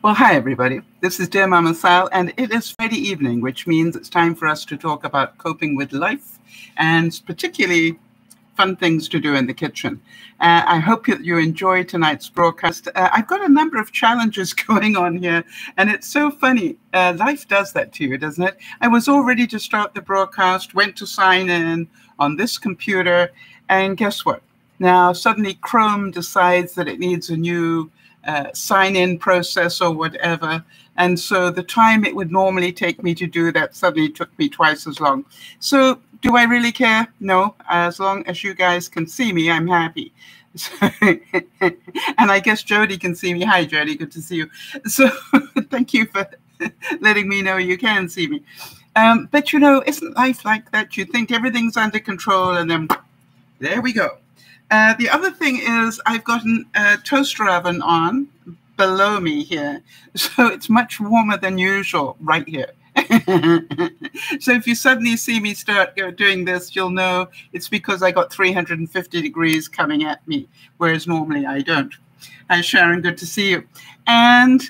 Well, hi, everybody. This is Dear Mama Sal, and it is Friday evening, which means it's time for us to talk about coping with life and particularly fun things to do in the kitchen. I hope that you enjoyed tonight's broadcast. I've got a number of challenges going on here, and it's so funny. Life does that to you, doesn't it? I was all ready to start the broadcast, went to sign in on this computer, and guess what? Now, suddenly Chrome decides that it needs a new sign-in process or whatever. And so the time it would normally take me to do that suddenly took me twice as long. So do I really care? No. As long as you guys can see me, I'm happy. And I guess Jody can see me. Hi, Jody. Good to see you. So thank you for letting me know you can see me. But, you know, isn't life like that? You think everything's under control, and then there we go. The other thing is I've got a toaster oven on below me here, so it's much warmer than usual right here. So if you suddenly see me start doing this, you'll know it's because I got 350 degrees coming at me, whereas normally I don't. Hi, Sharon, good to see you. And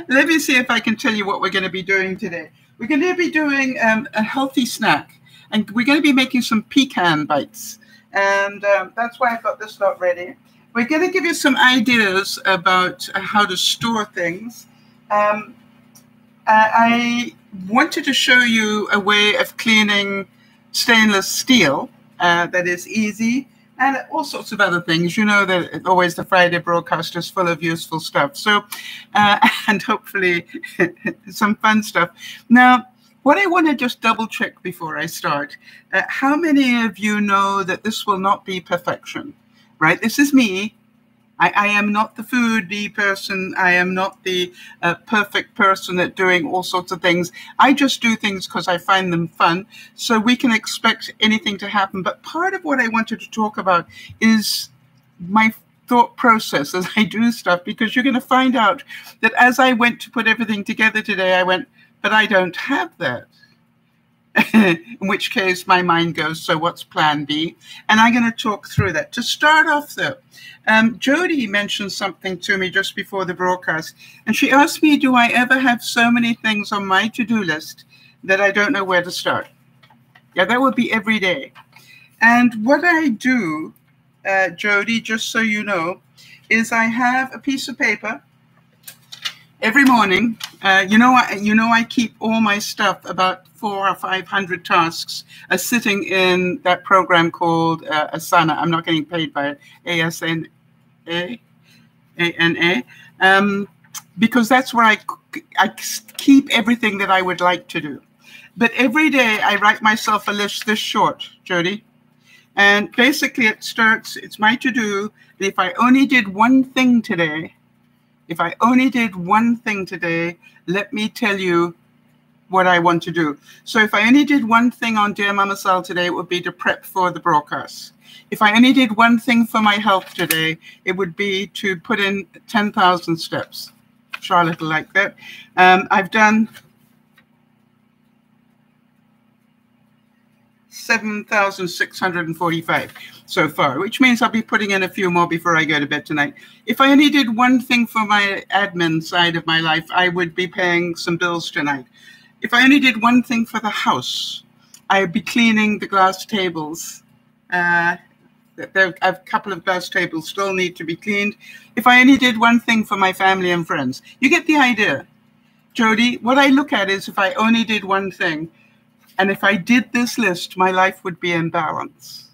let me see if I can tell you what we're going to be doing today. We're going to be doing a healthy snack. And we're going to be making some pecan bites. And that's why I've got this lot ready. We're going to give you some ideas about how to store things. I wanted to show you a way of cleaning stainless steel that is easy, and all sorts of other things. You know that always the Friday broadcast is full of useful stuff. So, and hopefully some fun stuff. Now, what I want to just double check before I start, how many of you know that this will not be perfection, right? This is me. I am not the foodie person. I am not the perfect person at doing all sorts of things. I just do things because I find them fun. So we can expect anything to happen. But part of what I wanted to talk about is my thought process as I do stuff, because you're going to find out that as I went to put everything together today, I went, but I don't have that. In which case my mind goes, so what's plan B? And I'm going to talk through that. To start off, though, Jody mentioned something to me just before the broadcast. And she asked me, do I ever have so many things on my to-do list that I don't know where to start? Yeah, that would be every day. And what I do, Jody, just so you know, is I have a piece of paper. Every morning, I keep all my stuff, about 400 or 500 tasks, sitting in that program called Asana. I'm not getting paid by ASANA, because that's where I keep everything that I would like to do. But every day I write myself a list this short, Jody. And basically it's my to-do. If I only did one thing today, let me tell you what I want to do. So if I only did one thing on Dear Mama Sal today, it would be to prep for the broadcast. If I only did one thing for my health today, it would be to put in 10,000 steps. Charlotte will like that. I've done 7,645 so far, which means I'll be putting in a few more before I go to bed tonight. If I only did one thing for my admin side of my life, I would be paying some bills tonight. If I only did one thing for the house, I'd be cleaning the glass tables. A couple of glass tables still need to be cleaned. If I only did one thing for my family and friends, you get the idea. Jody, what I look at is if I only did one thing, and if I did this list, my life would be in balance.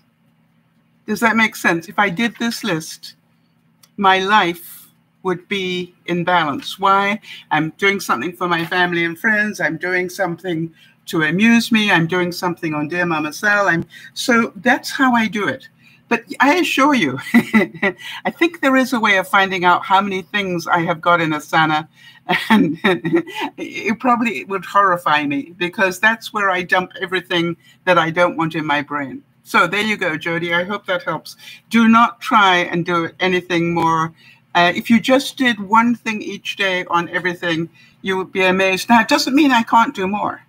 Does that make sense? If I did this list, my life would be in balance. Why? I'm doing something for my family and friends. I'm doing something to amuse me. I'm doing something on Dear Mama Sal. So that's how I do it. But I assure you, I think there is a way of finding out how many things I have got in Asana, and it probably would horrify me, because that's where I dump everything that I don't want in my brain. So there you go, Jody. I hope that helps. Do not try and do anything more. If you just did one thing each day on everything, you would be amazed. Now, it doesn't mean I can't do more.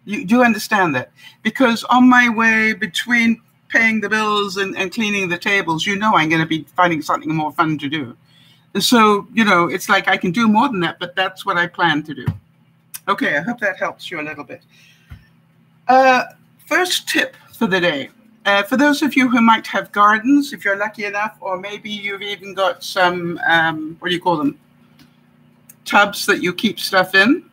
You do understand that? Because on my way between paying the bills and cleaning the tables, you know I'm going to be finding something more fun to do. So, you know, it's like I can do more than that, but that's what I plan to do. Okay, I hope that helps you a little bit. First tip for the day. For those of you who might have gardens, if you're lucky enough, or maybe you've even got some, what do you call them? Tubs that you keep stuff in.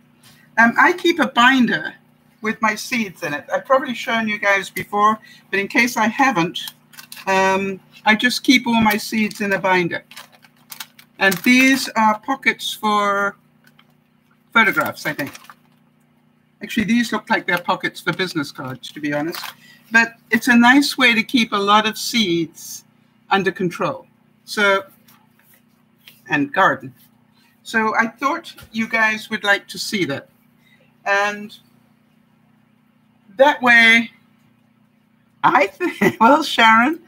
I keep a binder with my seeds in it. I've probably shown you guys before, but in case I haven't, I just keep all my seeds in a binder. And these are pockets for photographs, I think. Actually, these look like they're pockets for business cards, to be honest. But it's a nice way to keep a lot of seeds under control. So, and garden. So I thought you guys would like to see that. And that way, I think, well, Sharon,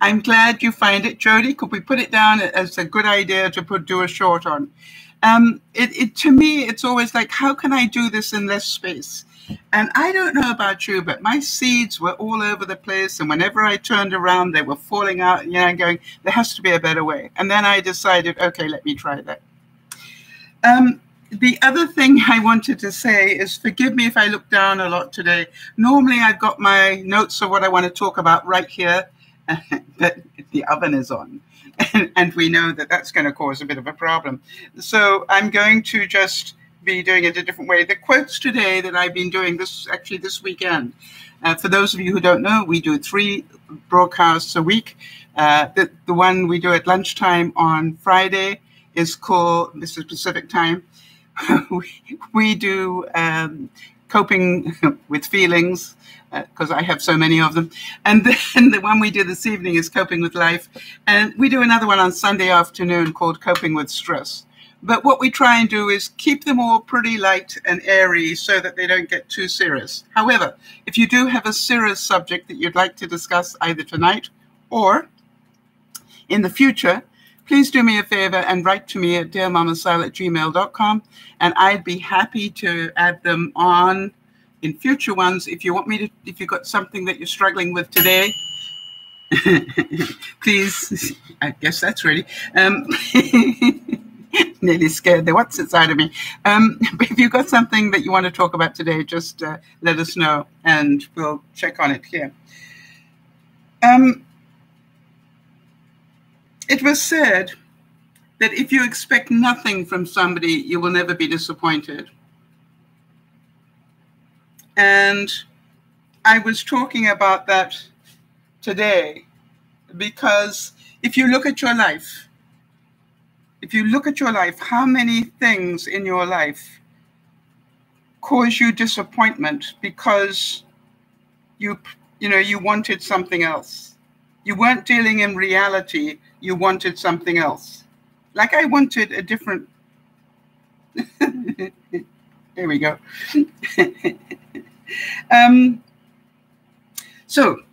I'm glad you find it. Jody, could we put it down as a good idea to do a short on? To me, it's always like, how can I do this in less space? And I don't know about you, but my seeds were all over the place. And whenever I turned around, they were falling out, you know, and going, there has to be a better way. And then I decided, okay, let me try that. The other thing I wanted to say is, forgive me if I look down a lot today. Normally, I've got my notes of what I want to talk about right here, but the oven is on. And we know that that's going to cause a bit of a problem. So I'm going to just be doing it a different way. The quotes today that I've been doing this weekend. For those of you who don't know, we do 3 broadcasts a week. The one we do at lunchtime on Friday is called, this is Pacific time. we do coping with feelings, because I have so many of them. And then the one we do this evening is coping with life. And we do another one on Sunday afternoon called coping with stress. But what we try and do is keep them all pretty light and airy so that they don't get too serious. However, if you do have a serious subject that you'd like to discuss either tonight or in the future, please do me a favor and write to me at dearmamasal@gmail.com, and I'd be happy to add them on in future ones. If you want me to, if you've got something that you're struggling with today, please, I guess that's ready. Nearly scared the what's inside of me. But if you've got something that you want to talk about today, just let us know and we'll check on it here. It was said that if you expect nothing from somebody, you will never be disappointed. And I was talking about that today because if you look at your life, how many things in your life cause you disappointment because you wanted something else? You weren't dealing in reality. You wanted something else. Like I wanted a different. There we go. So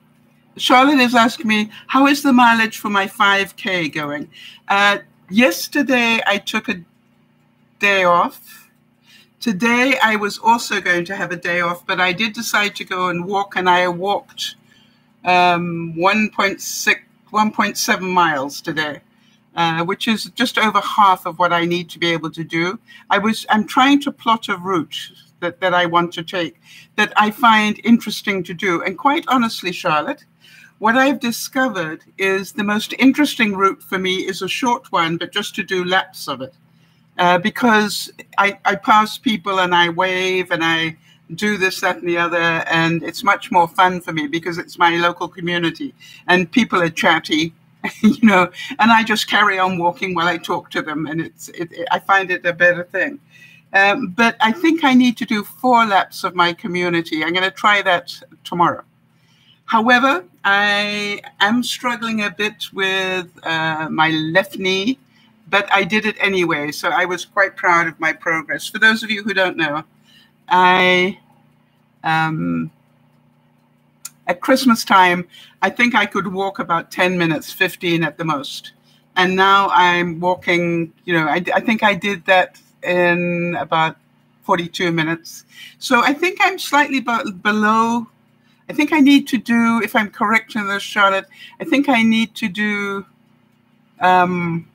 Charlotte is asking me, how is the mileage for my 5K going? Yesterday, I took a day off. Today, I was also going to have a day off, but I did decide to go and walk, and I walked 1.7 miles today, which is just over half of what I need to be able to do. I'm trying to plot a route that I want to take, that I find interesting to do. And quite honestly, Charlotte, what I've discovered is the most interesting route for me is a short one, but just to do laps of it. Because I pass people and I wave and I do this, that, and the other, and it's much more fun for me because it's my local community and people are chatty, you know, and I just carry on walking while I talk to them, and I find it a better thing. But I think I need to do 4 laps of my community. I'm going to try that tomorrow. However, I am struggling a bit with my left knee, but I did it anyway, so I was quite proud of my progress. For those of you who don't know, at Christmas time, I think I could walk about 10 minutes, 15 at the most. And now I'm walking, you know, I think I did that in about 42 minutes. So I think I'm slightly below I think I need to do, if I'm correct in this, Charlotte, I think I need to do 1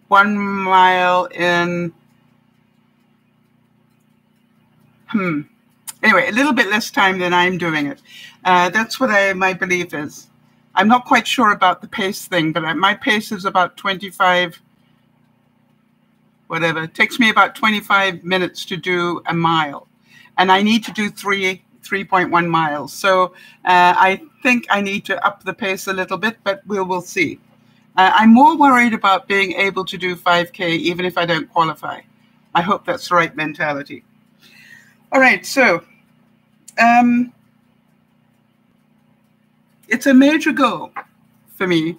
mile in, anyway, a little bit less time than I'm doing it. That's what my belief is. I'm not quite sure about the pace thing, but my pace is about 25, whatever. It takes me about 25 minutes to do a mile. And I need to do 3.1 miles. So I think I need to up the pace a little bit, but we'll see. I'm more worried about being able to do 5K, even if I don't qualify. I hope that's the right mentality. All right, so it's a major goal for me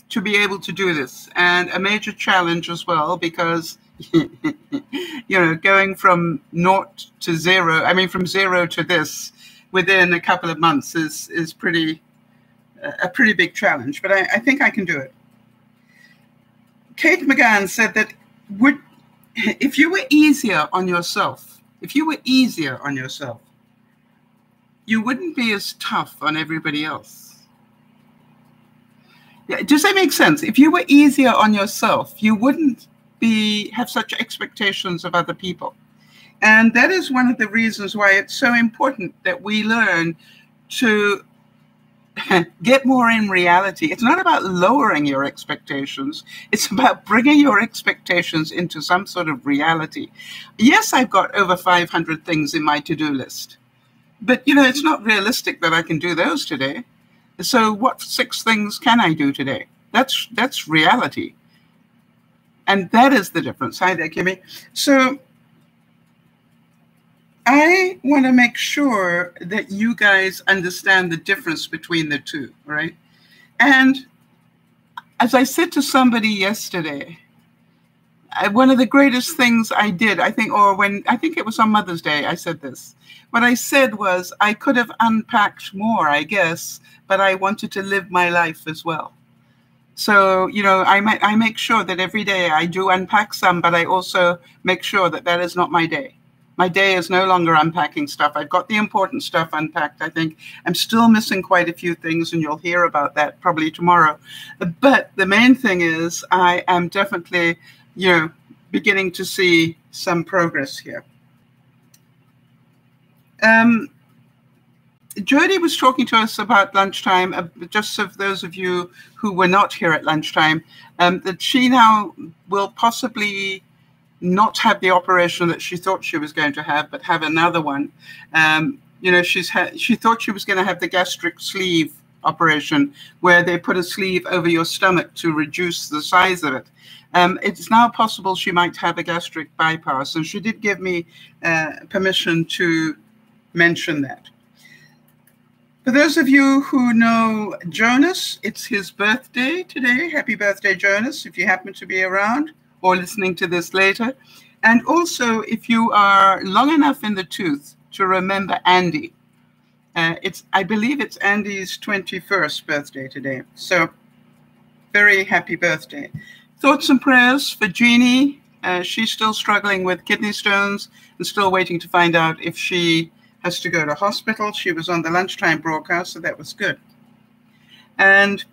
to be able to do this, and a major challenge as well, because going from 0 to 0, I mean from 0 to this within a couple of months is a pretty big challenge, but I think I can do it. Kate McGann said that if you were easier on yourself, you wouldn't be as tough on everybody else. Yeah, does that make sense? If you were easier on yourself, you wouldn't have such expectations of other people. And that is one of the reasons why it's so important that we learn to get more in reality. It's not about lowering your expectations. It's about bringing your expectations into some sort of reality. Yes, I've got over 500 things in my to-do list, but it's not realistic that I can do those today. So what 6 things can I do today? That's reality. And that is the difference. Hi there, Kimmy. So I want to make sure that you guys understand the difference between the two, right? And as I said to somebody yesterday, one of the greatest things I did, I think it was on Mother's Day, I said this. What I said was, I could have unpacked more, I guess, but I wanted to live my life as well. So, I make sure that every day I do unpack some, but I also make sure that is not my day. My day is no longer unpacking stuff. I've got the important stuff unpacked, I think. I'm still missing quite a few things, and you'll hear about that probably tomorrow. But the main thing is I am definitely, beginning to see some progress here. Jody was talking to us about lunchtime, just of those of you who were not here at lunchtime, that she now will possibly not have the operation that she thought she was going to have, but have another one. She thought she was going to have the gastric sleeve operation, where they put a sleeve over your stomach to reduce the size of it. It's now possible she might have a gastric bypass, and she did give me permission to mention that. For those of you who know Jonas, it's his birthday today. Happy birthday, Jonas, if you happen to be around or listening to this later. And also, if you are long enough in the tooth to remember Andy. I believe it's Andy's 21st birthday today. So very happy birthday. Thoughts and prayers for Jeannie. She's still struggling with kidney stones and still waiting to find out if she has to go to hospital. She was on the lunchtime broadcast, so that was good. And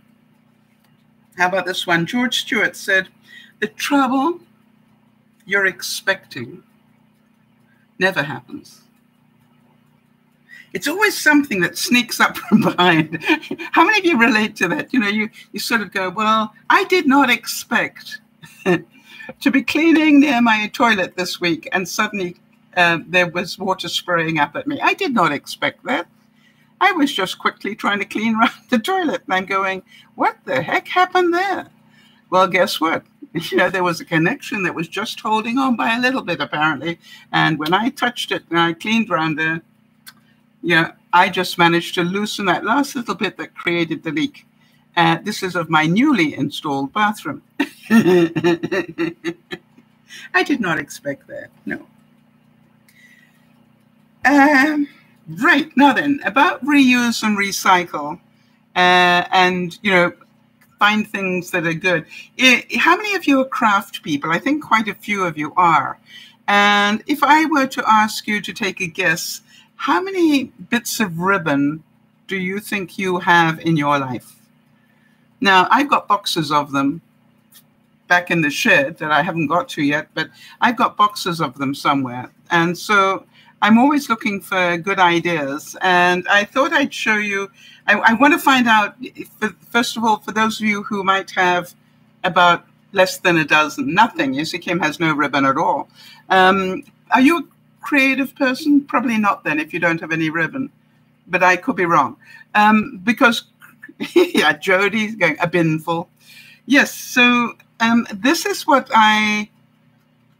how about this one? George Stewart said, the trouble you're expecting never happens. It's always something that sneaks up from behind. How many of you relate to that? You sort of go, well, I did not expect to be cleaning near my toilet this week, and suddenly there was water spraying up at me. I did not expect that. I was just quickly trying to clean around the toilet, and I'm going, what the heck happened there? Well, guess what? There was a connection that was just holding on by a little bit, apparently. And when I touched it and I cleaned around there, I just managed to loosen that last little bit that created the leak. This is of my newly installed bathroom. I did not expect that, no. Right, now then, about reuse and recycle, and, find things that are good. How many of you are craft people? I think quite a few of you are. And if I were to ask you to take a guess, how many bits of ribbon do you think you have in your life? Now, I've got boxes of them back in the shed that I haven't got to yet, but I've got boxes of them somewhere. And so I'm always looking for good ideas. And I thought I'd show you, I want to find out, first of all, for those of you who might have about less than a dozen, nothing. You see, Kim has no ribbon at all. Are you a creative person? Probably not then if you don't have any ribbon, but I could be wrong. Because, yeah, Jody's going, a bin full. Yes, so this is what I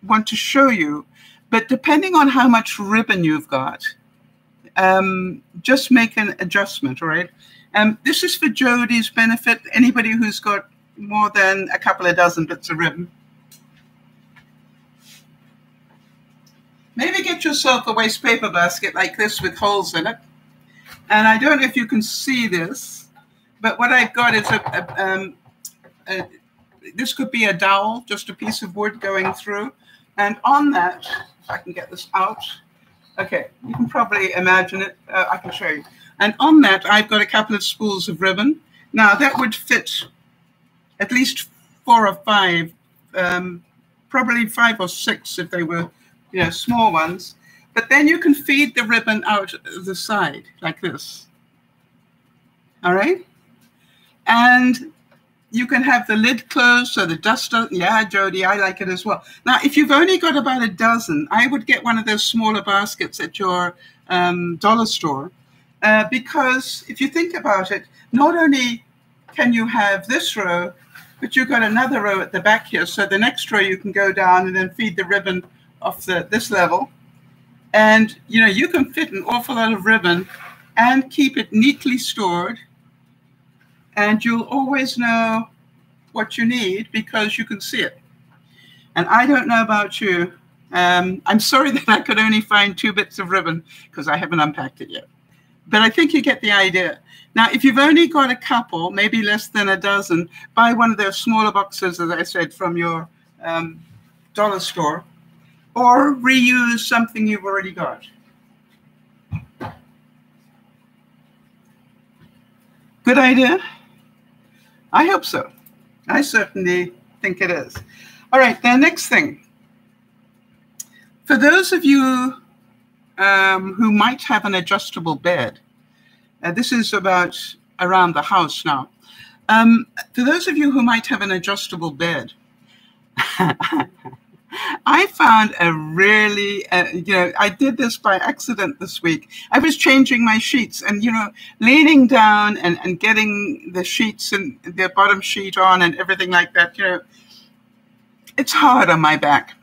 want to show you, but depending on how much ribbon you've got, just make an adjustment, all right? This is for Jody's benefit, anybody who's got more than a couple of dozen bits of ribbon. Maybe get yourself a waste paper basket like this with holes in it. And I don't know if you can see this, but what I've got is this could be a dowel, just a piece of wood going through. And on that, if I can get this out. Okay, you can probably imagine it. I can show you. And on that, I've got a couple of spools of ribbon. Now, that would fit at least 4 or 5, probably 5 or 6 if they were, you know, small ones. But then you can feed the ribbon out the side like this. All right? And you can have the lid closed so the dust doesn't. Yeah, Jody, I like it as well. Now, if you've only got about a dozen, I would get one of those smaller baskets at your dollar store. Because if you think about it, not only can you have this row, but you've got another row at the back here. So the next row you can go down and then feed the ribbon off this level. And, you know, you can fit an awful lot of ribbon and keep it neatly stored. And you'll always know what you need because you can see it. And I don't know about you. I'm sorry that I could only find 2 bits of ribbon because I haven't unpacked it yet. But I think you get the idea. Now, if you've only got a couple, maybe less than a dozen, buy one of those smaller boxes, as I said, from your dollar store, or reuse something you've already got. Good idea? I hope so. I certainly think it is. All right, the next thing. For those of you who might have an adjustable bed, this is about around the house now. For those of you who might have an adjustable bed, I found a really, you know, I did this by accident this week. I was changing my sheets and, you know, leaning down and getting the sheets and the bottom sheet on and everything like that, you know, it's hard on my back.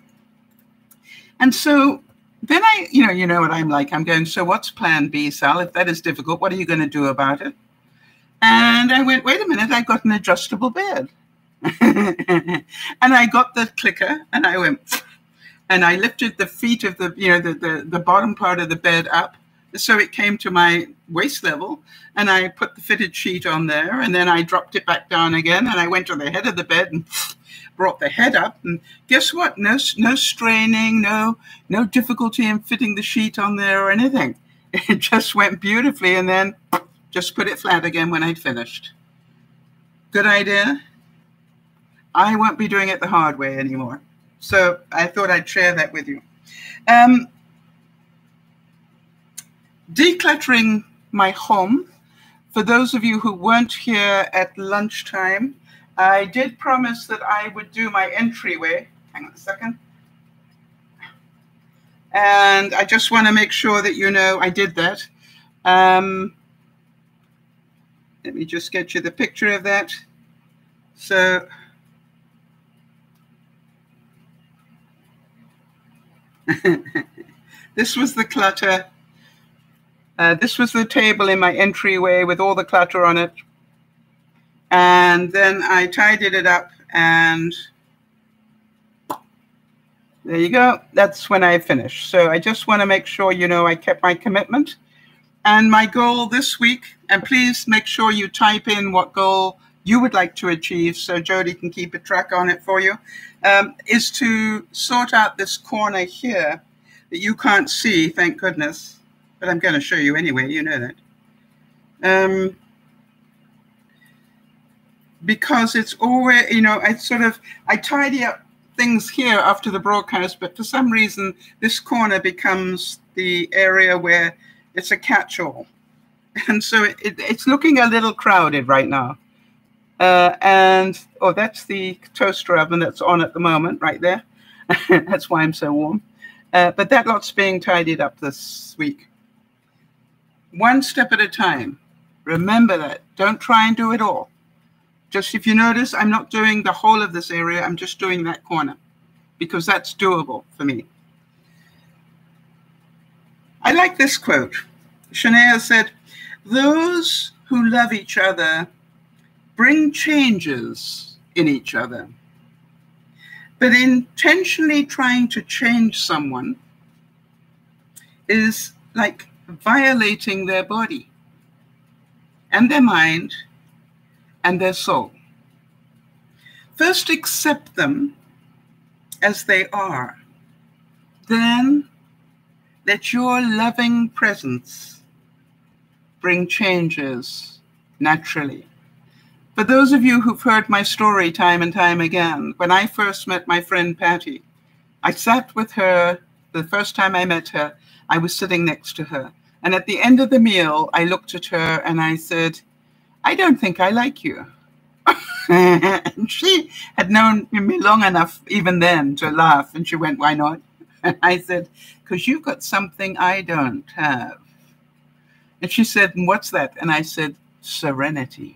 And so then you know what I'm like. I'm going, so what's plan B, Sal? If that is difficult, what are you going to do about it? And I went, wait a minute, I've got an adjustable bed. And I got the clicker and I went, and I lifted the feet of the, you know, the bottom part of the bed up. So it came to my waist level and I put the fitted sheet on there and then I dropped it back down again and I went to the head of the bed and brought the head up, and guess what? No straining, no difficulty in fitting the sheet on there or anything. It just went beautifully, and then just put it flat again when I'd finished. Good idea? I won't be doing it the hard way anymore. So I thought I'd share that with you. Decluttering my home. For those of you who weren't here at lunchtime, I did promise that I would do my entryway. Hang on a second. And I just want to make sure that you know I did that. Let me just get you the picture of that. So this was the clutter. This was the table in my entryway with all the clutter on it. And then I tidied it up and there you go. That's when I finished. So I just want to make sure, you know, I kept my commitment. And my goal this week, and please make sure you type in what goal you would like to achieve so Jody can keep a track on it for you, is to sort out this corner here that you can't see, thank goodness. but I'm going to show you anyway. You know that. Because it's always, I tidy up things here after the broadcast, but for some reason, this corner becomes the area where it's a catch-all. And so it's looking a little crowded right now. That's the toaster oven that's on at the moment, right there. That's why I'm so warm. But that lot's being tidied up this week. One step at a time. Remember that. Don't try and do it all. Just if you notice, I'm not doing the whole of this area. I'm just doing that corner because that's doable for me. I like this quote. Shania said, "Those who love each other bring changes in each other. But intentionally trying to change someone is like violating their body and their mind and their soul. First, accept them as they are. Then, let your loving presence bring changes naturally." For those of you who've heard my story time and time again, when I first met my friend Patty, I sat with her. The first time I met her, I was sitting next to her. And at the end of the meal, I looked at her and I said, "I don't think I like you." And she had known me long enough even then to laugh. And she went, "Why not?" And I said, "Because you've got something I don't have." And she said, "And what's that?" And I said, "Serenity."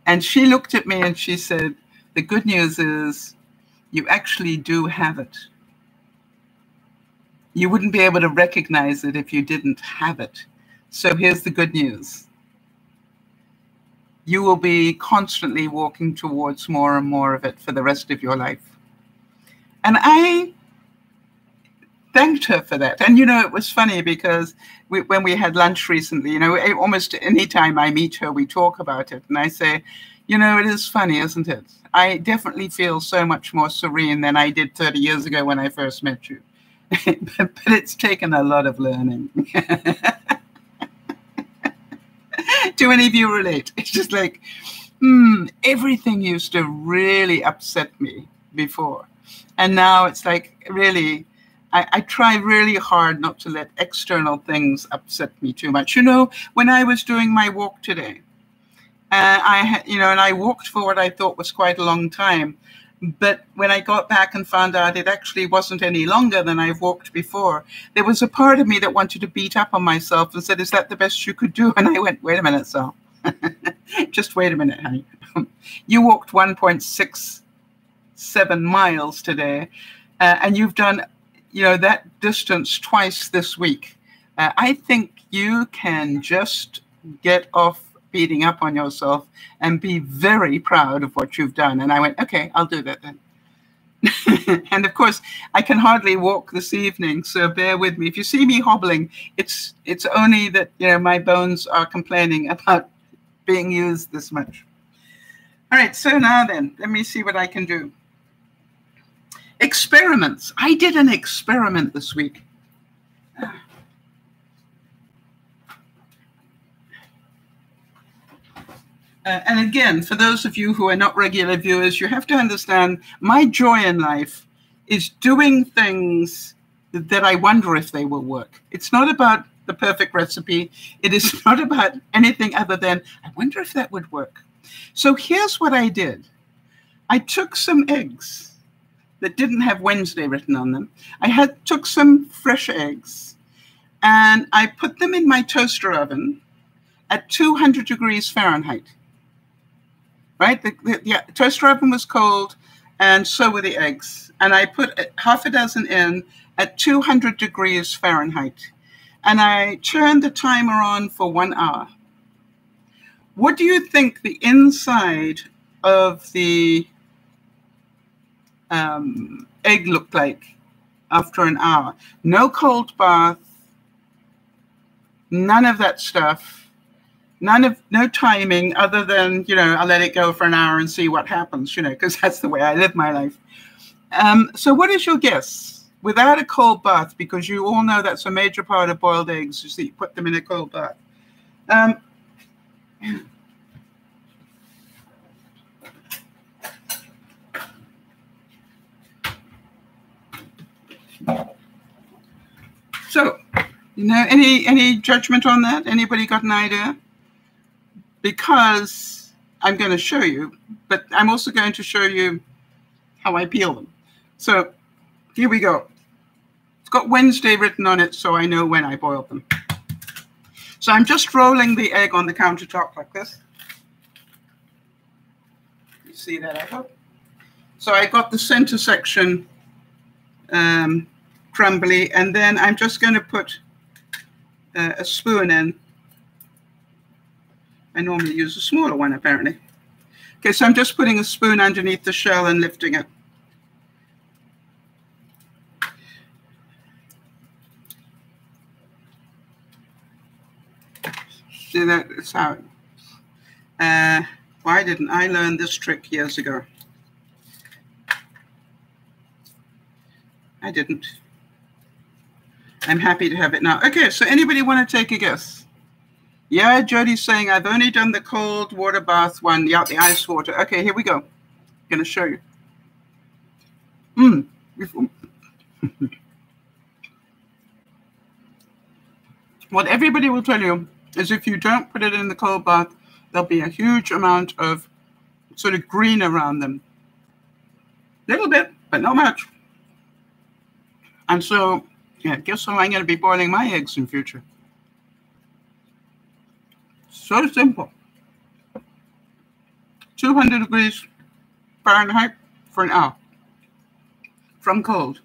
And she looked at me and she said, "The good news is you actually do have it. You wouldn't be able to recognize it if you didn't have it. So here's the good news. You will be constantly walking towards more and more of it for the rest of your life." And I thanked her for that. And, it was funny because when we had lunch recently, almost any time I meet her, we talk about it. And I say, it is funny, isn't it? I definitely feel so much more serene than I did 30 years ago when I first met you. But it's taken a lot of learning. Do any of you relate? It's just like, everything used to really upset me before. And now it's like, really, I try really hard not to let external things upset me too much. When I was doing my walk today, and I walked for what I thought was quite a long time. But when I got back and found out it actually wasn't any longer than I've walked before, there was a part of me that wanted to beat up on myself and said, "Is that the best you could do?" And I went, "Wait a minute, Sal." Just wait a minute, honey. You walked 1.67 miles today, and you've done that distance twice this week. I think you can just get off beating up on yourself and be very proud of what you've done. And I went, "Okay, I'll do that then." And of course, I can hardly walk this evening, so bear with me. If you see me hobbling, it's only that my bones are complaining about being used this much. All right, so now then, let me see what I can do. Experiments. I did an experiment this week. And again, for those of you who are not regular viewers, you have to understand my joy in life is doing things that I wonder if they will work. It's not about the perfect recipe. It is not about anything other than, I wonder if that would work. So here's what I did. I took some eggs that didn't have Wednesday written on them. Took some fresh eggs and I put them in my toaster oven at 200 degrees Fahrenheit. Right? The toaster oven was cold and so were the eggs. And I put half a dozen in at 200 degrees Fahrenheit. And I turned the timer on for 1 hour. What do you think the inside of the egg looked like after an hour? No cold bath, none of that stuff, no timing other than, I'll let it go for an hour and see what happens, because that's the way I live my life. So what is your guess? without a cold bath, because you all know that's a major part of boiled eggs, is that you put them in a cold bath. So, any judgment on that? Anybody got an idea? Because I'm going to show you, but I'm also going to show you how I peel them. So here we go. It's got Wednesday written on it, so I know when I boiled them. So I'm just rolling the egg on the countertop like this. You see that I got? So I got the center section crumbly, and then I'm just going to put a spoon in. I normally use a smaller one, apparently. Okay, so I'm just putting a spoon underneath the shell and lifting it. See that? It's how. Why didn't I learn this trick years ago? I didn't. I'm happy to have it now. Okay, so anybody want to take a guess? Yeah, Jody's saying I've only done the cold water bath one. Yeah, the ice water. Okay, here we go. I'm going to show you. What everybody will tell you is if you don't put it in the cold bath, there'll be a huge amount of sort of green around them. Little bit, but not much. And so, yeah, guess how I'm going to be boiling my eggs in future. So simple. 200 degrees Fahrenheit for an hour from cold.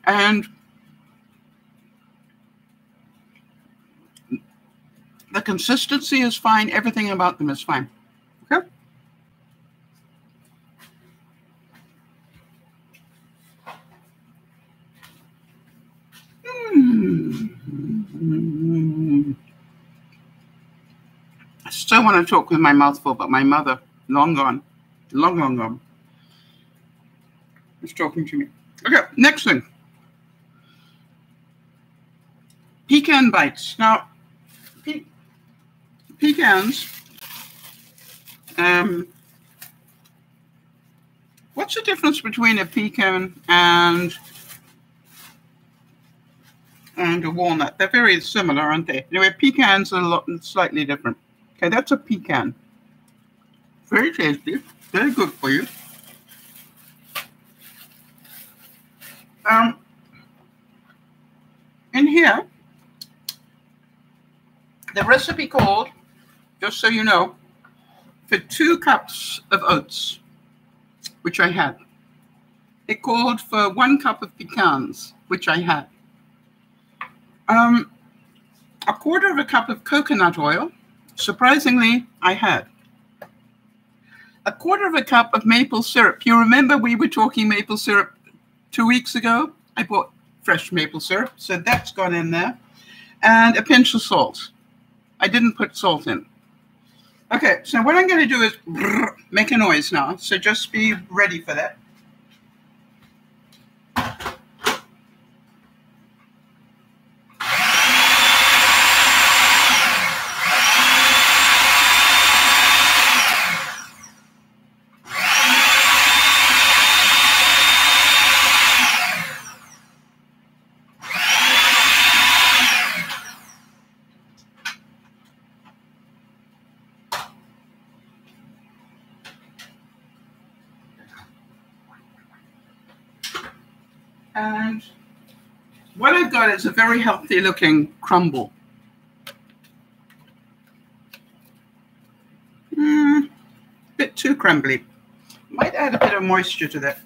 And the consistency is fine. Everything about them is fine. Okay? I still want to talk with my mouth full, but my mother, long gone, long gone, is talking to me. Okay, next thing. Pecan bites. Now, pecans, what's the difference between a pecan and a walnut? They're very similar, aren't they? Anyway, pecans are slightly different. Okay, that's a pecan. Very tasty, very good for you. In here, the recipe called, just so you know, for 2 cups of oats, which I had. It called for 1 cup of pecans, which I had. A quarter of a cup of coconut oil, surprisingly, I had. A quarter of a cup of maple syrup. You remember we were talking maple syrup 2 weeks ago? I bought fresh maple syrup, so that's gone in there. And a pinch of salt. I didn't put salt in. Okay, so what I'm going to do is make a noise now, so just be ready for that. And what I've got is a very healthy looking crumble. A bit too crumbly. Might add a bit of moisture to that.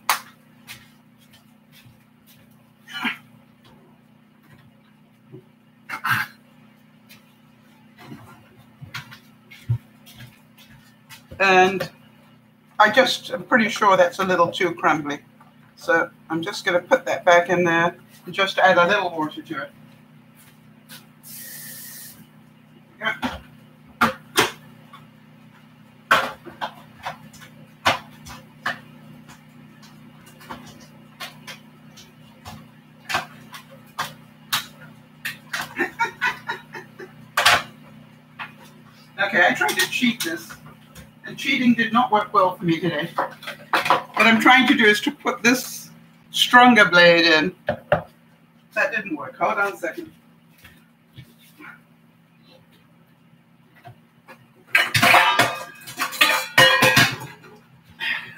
And I'm pretty sure that's a little too crumbly. So I'm just going to put that back in there and just add a little water to it. Yeah. Okay, I tried to cheat this, and cheating did not work well for me today. What I'm trying to do is to put this stronger blade in. That didn't work. Hold on a second.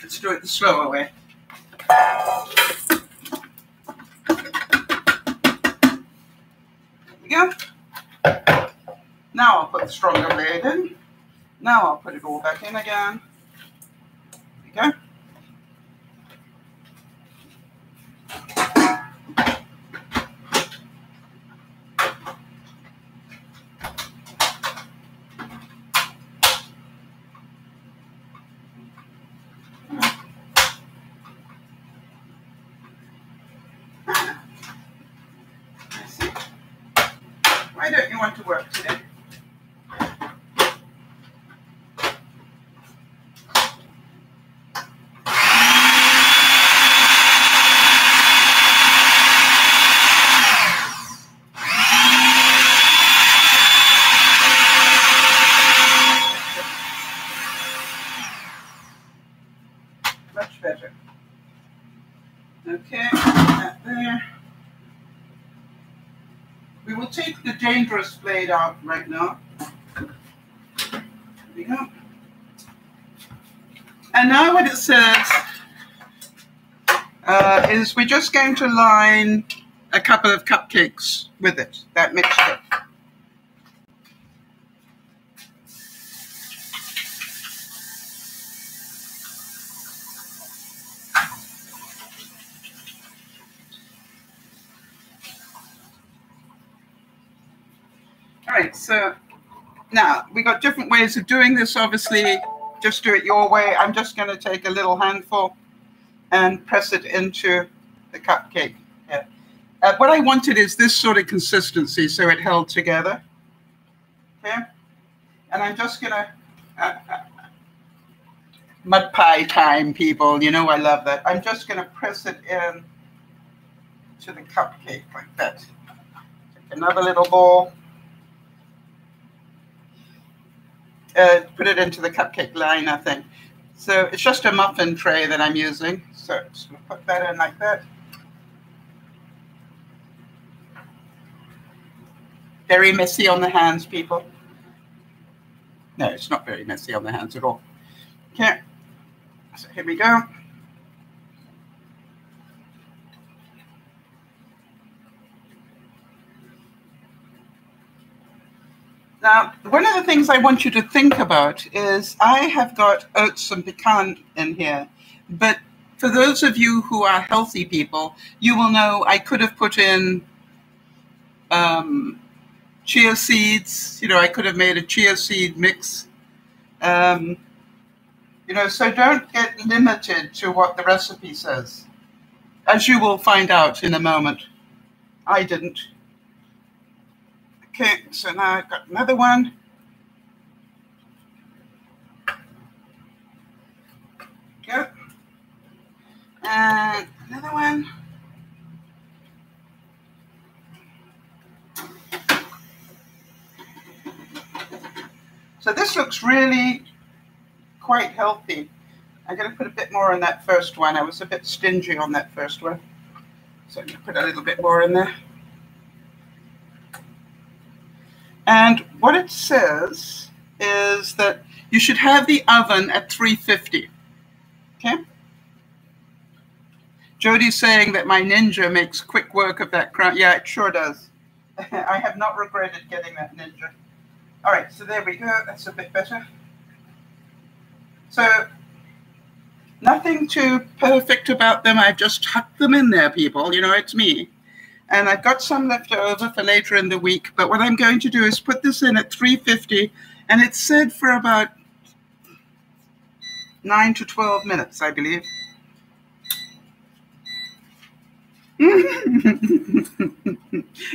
Let's do it the slower way. There we go. Now I'll put the stronger blade in. Now I'll put it all back in again. There we go. Why don't you want to work today? Much better. Okay, that there. We will take the dangerous blade out right now. There we go. And now what it says is we're just going to line a couple of cupcakes with it, that mixture. All right, so now we got different ways of doing this. Obviously, just do it your way. I'm just going to take a little handful and press it into the cupcake. Yeah. What I wanted is this sort of consistency, so it held together. Okay, and I'm just going to mud pie time, people. You know I love that. I'm just going to press it in to the cupcake like that. Take another little ball. Put it into the cupcake line, I think. So it's just a muffin tray that I'm using. So just going to put that in like that. Very messy on the hands, people. No, it's not very messy on the hands at all. Okay, so here we go. Now, one of the things I want you to think about is I have got oats and pecan in here, but for those of you who are healthy people, you will know I could have put in chia seeds. You know, I could have made a chia seed mix. You know, so don't get limited to what the recipe says, as you will find out in a moment. I didn't. Okay, so now I've got another one. Go. And another one. So this looks really quite healthy. I'm going to put a bit more on that first one. I was a bit stingy on that first one. So I'm going to put a little bit more in there. And what it says is that you should have the oven at 350. Okay? Jody's saying that my Ninja makes quick work of that crown. Yeah, it sure does. I have not regretted getting that Ninja. All right, so there we go. That's a bit better. So nothing too perfect about them. I've just tucked them in there, people. You know, it's me. And I've got some left over for later in the week. But what I'm going to do is put this in at 350. And it's set for about 9 to 12 minutes, I believe.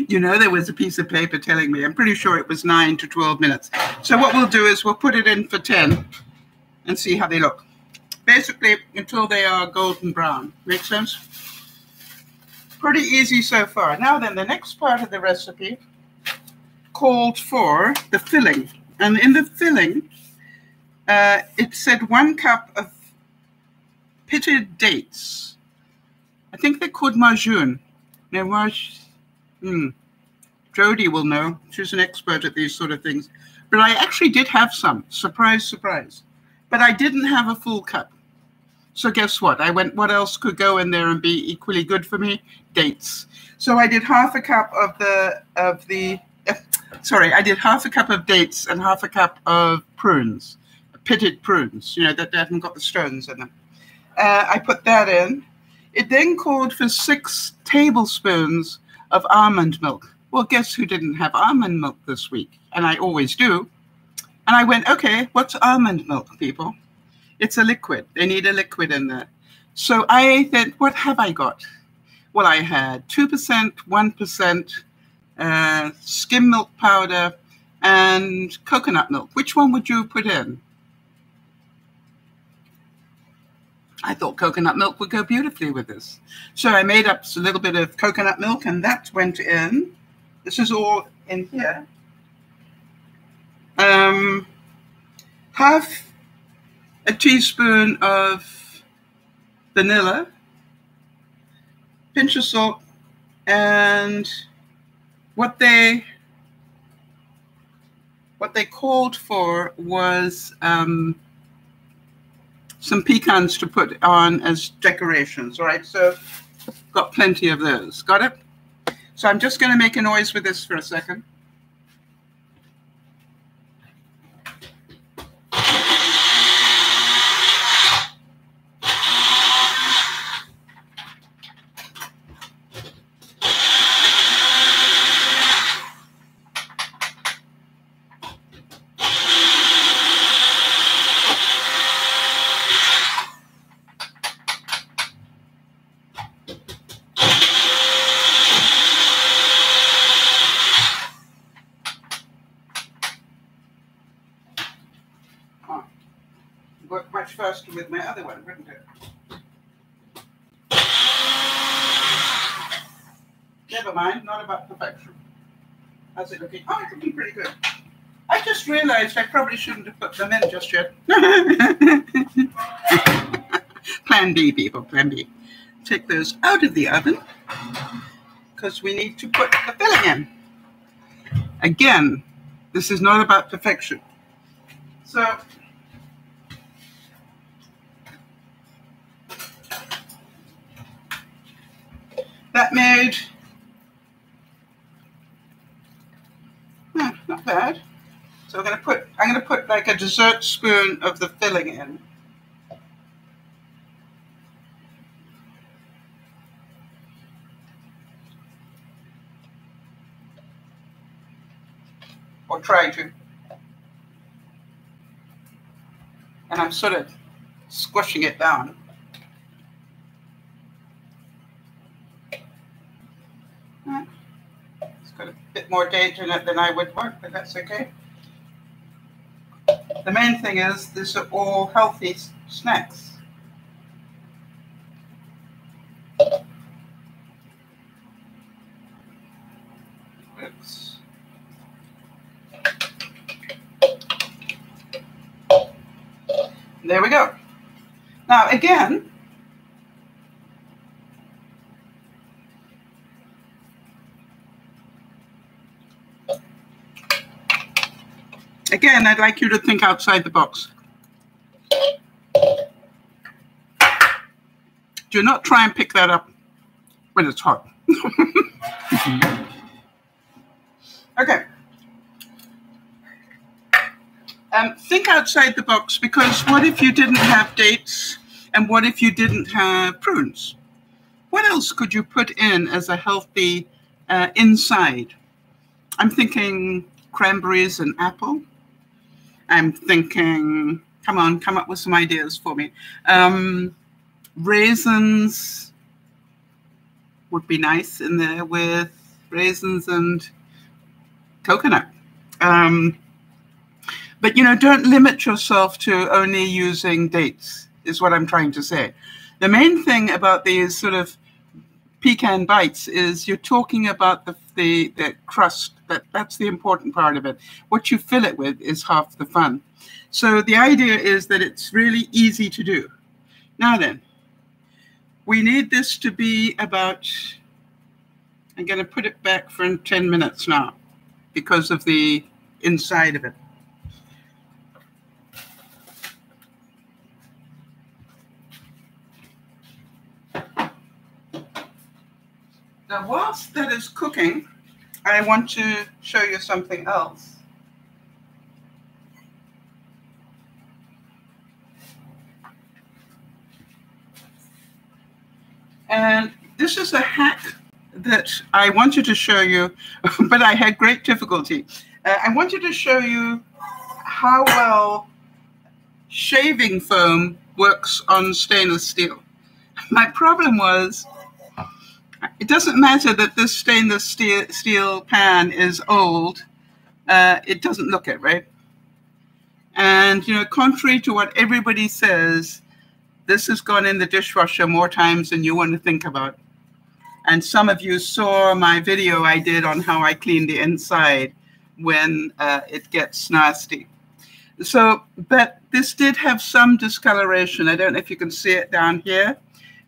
You know, there was a piece of paper telling me. I'm pretty sure it was 9 to 12 minutes. So what we'll do is we'll put it in for 10 and see how they look. Basically, until they are golden brown. Make sense? Pretty easy so far. Now then, the next part of the recipe called for the filling. And in the filling, it said 1 cup of pitted dates. I think they're called marjoram. Now, Jody will know. She's an expert at these sort of things. But I actually did have some. Surprise, surprise. But I didn't have a full cup. So guess what? I went, what else could go in there and be equally good for me? Dates. So I did half a cup I did half a cup of dates and half a cup of prunes, pitted prunes, you know, that haven't got the stones in them. I put that in. It then called for 6 tablespoons of almond milk. Well, guess who didn't have almond milk this week? And I always do. And I went, okay, what's almond milk, people? It's a liquid. They need a liquid in there. So I said, what have I got? Well, I had 2%, 1%, skim milk powder, and coconut milk. Which one would you put in? I thought coconut milk would go beautifully with this. So I made up a little bit of coconut milk, and that went in. This is all in here. Half a teaspoon of vanilla, pinch of salt, and what they called for was some pecans to put on as decorations. All right, so got plenty of those. Got it? So I'm just going to make a noise with this for a second. Much faster with my other one, wouldn't it? Never mind, not about perfection. How's it looking? Oh, it's looking pretty good. I just realized I probably shouldn't have put them in just yet. Plan B, people, plan B. Take those out of the oven because we need to put the filling in. Again, this is not about perfection. So, that made, not bad. So I'm going to put like a dessert spoon of the filling in. Or try to. And I'm sort of squishing it down. It's got a bit more date in it than I would want, but that's okay. The main thing is these are all healthy snacks. Oops. There we go. Now again, I'd like you to think outside the box. Do not try and pick that up when it's hot. Okay. Think outside the box, because what if you didn't have dates, and what if you didn't have prunes? What else could you put in as a healthy inside? I'm thinking cranberries and apple. I'm thinking, come on, come up with some ideas for me. Raisins would be nice in there, with raisins and coconut. But, you know, don't limit yourself to only using dates, is what I'm trying to say. The main thing about these sort of pecan bites is you're talking about the crust. That's the important part of it. What you fill it with is half the fun. So the idea is that it's really easy to do. Now then, we need this to be about, I'm going to put it back for 10 minutes now because of the inside of it. Now, whilst that is cooking, I want to show you something else. And this is a hack that I wanted to show you, but I had great difficulty. I wanted to show you how well shaving foam works on stainless steel. My problem was, it doesn't matter that this stainless steel pan is old, it doesn't look it, right? And, you know, contrary to what everybody says, this has gone in the dishwasher more times than you want to think about. And some of you saw my video I did on how I clean the inside when it gets nasty. So, but this did have some discoloration. I don't know if you can see it down here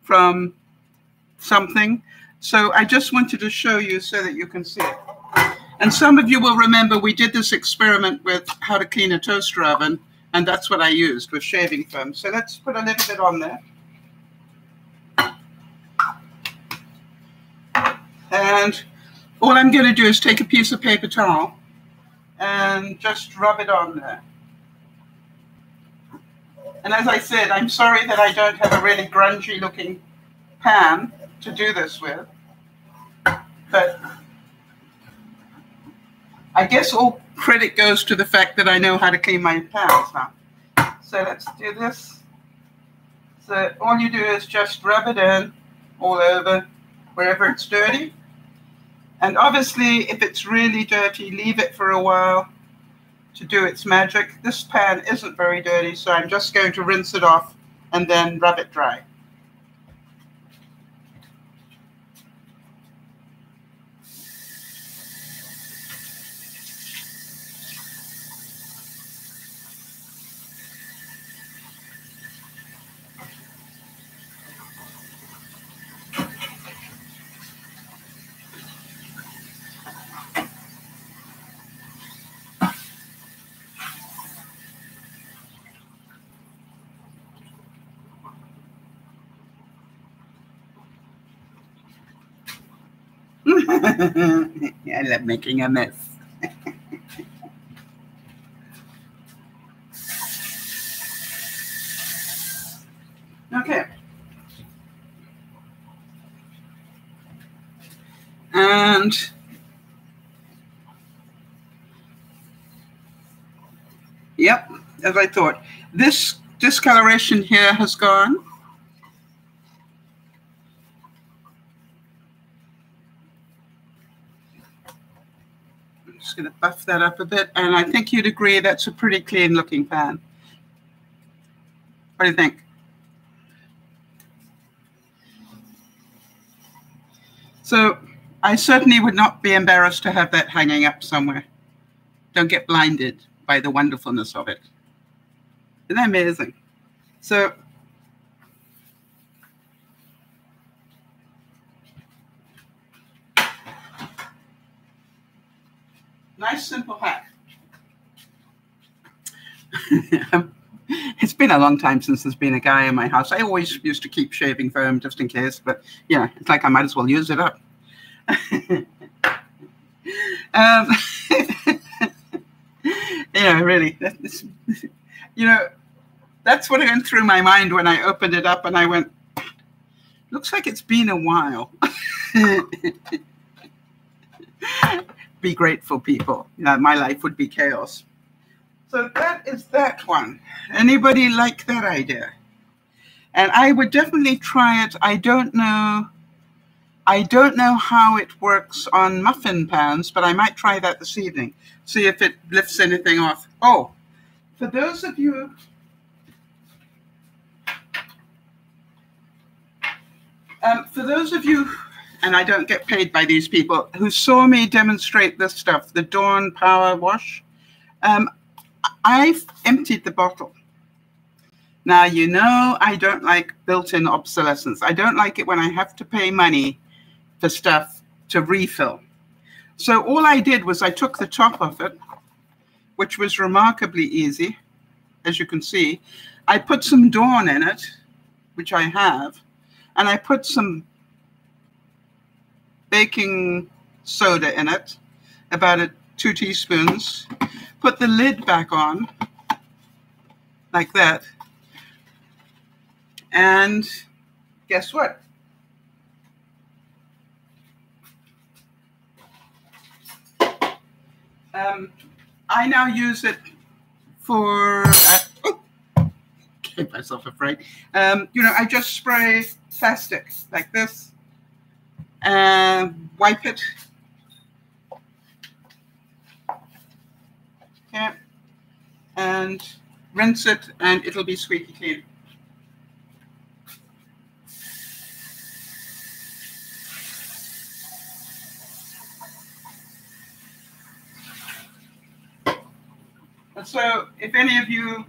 from something. So I just wanted to show you so that you can see it. And some of you will remember we did this experiment with how to clean a toaster oven, and that's what I used with shaving foam. So let's put a little bit on there. And all I'm going to do is take a piece of paper towel and just rub it on there. And as I said, I'm sorry that I don't have a really grungy looking pan to do this with. But I guess all credit goes to the fact that I know how to clean my pans now. So let's do this. So all you do is just rub it in all over wherever it's dirty. And obviously, if it's really dirty, leave it for a while to do its magic. This pan isn't very dirty, so I'm just going to rinse it off and then rub it dry. I love making a mess. Okay. And yep, as I thought, this discoloration here has gone. Just going to buff that up a bit, and I think you'd agree that's a pretty clean looking pan. What do you think? So I certainly would not be embarrassed to have that hanging up somewhere. Don't get blinded by the wonderfulness of it. Isn't that amazing? So nice, simple hack. It's been a long time since there's been a guy in my house. I always used to keep shaving foam just in case, but yeah, it's like I might as well use it up. Yeah, really. You know, that's what went through my mind when I opened it up and I went, looks like it's been a while. Be grateful, people. You know, my life would be chaos. So that is that one. Anybody like that idea? And I would definitely try it. I don't know how it works on muffin pans, but I might try that this evening. See if it lifts anything off. Oh, for those of you and I don't get paid by these people, who saw me demonstrate this stuff, the Dawn Power Wash. I've emptied the bottle. Now, you know, I don't like built-in obsolescence. I don't like it when I have to pay money for stuff to refill. So all I did was I took the top of it, which was remarkably easy, as you can see. I put some Dawn in it, which I have, and I put some baking soda in it, about 2 teaspoons, put the lid back on, like that, and guess what? I now use it for, gave myself a fright. You know, I just spray plastic like this, and wipe it. Okay. And rinse it, and it'll be squeaky clean. And so if any of you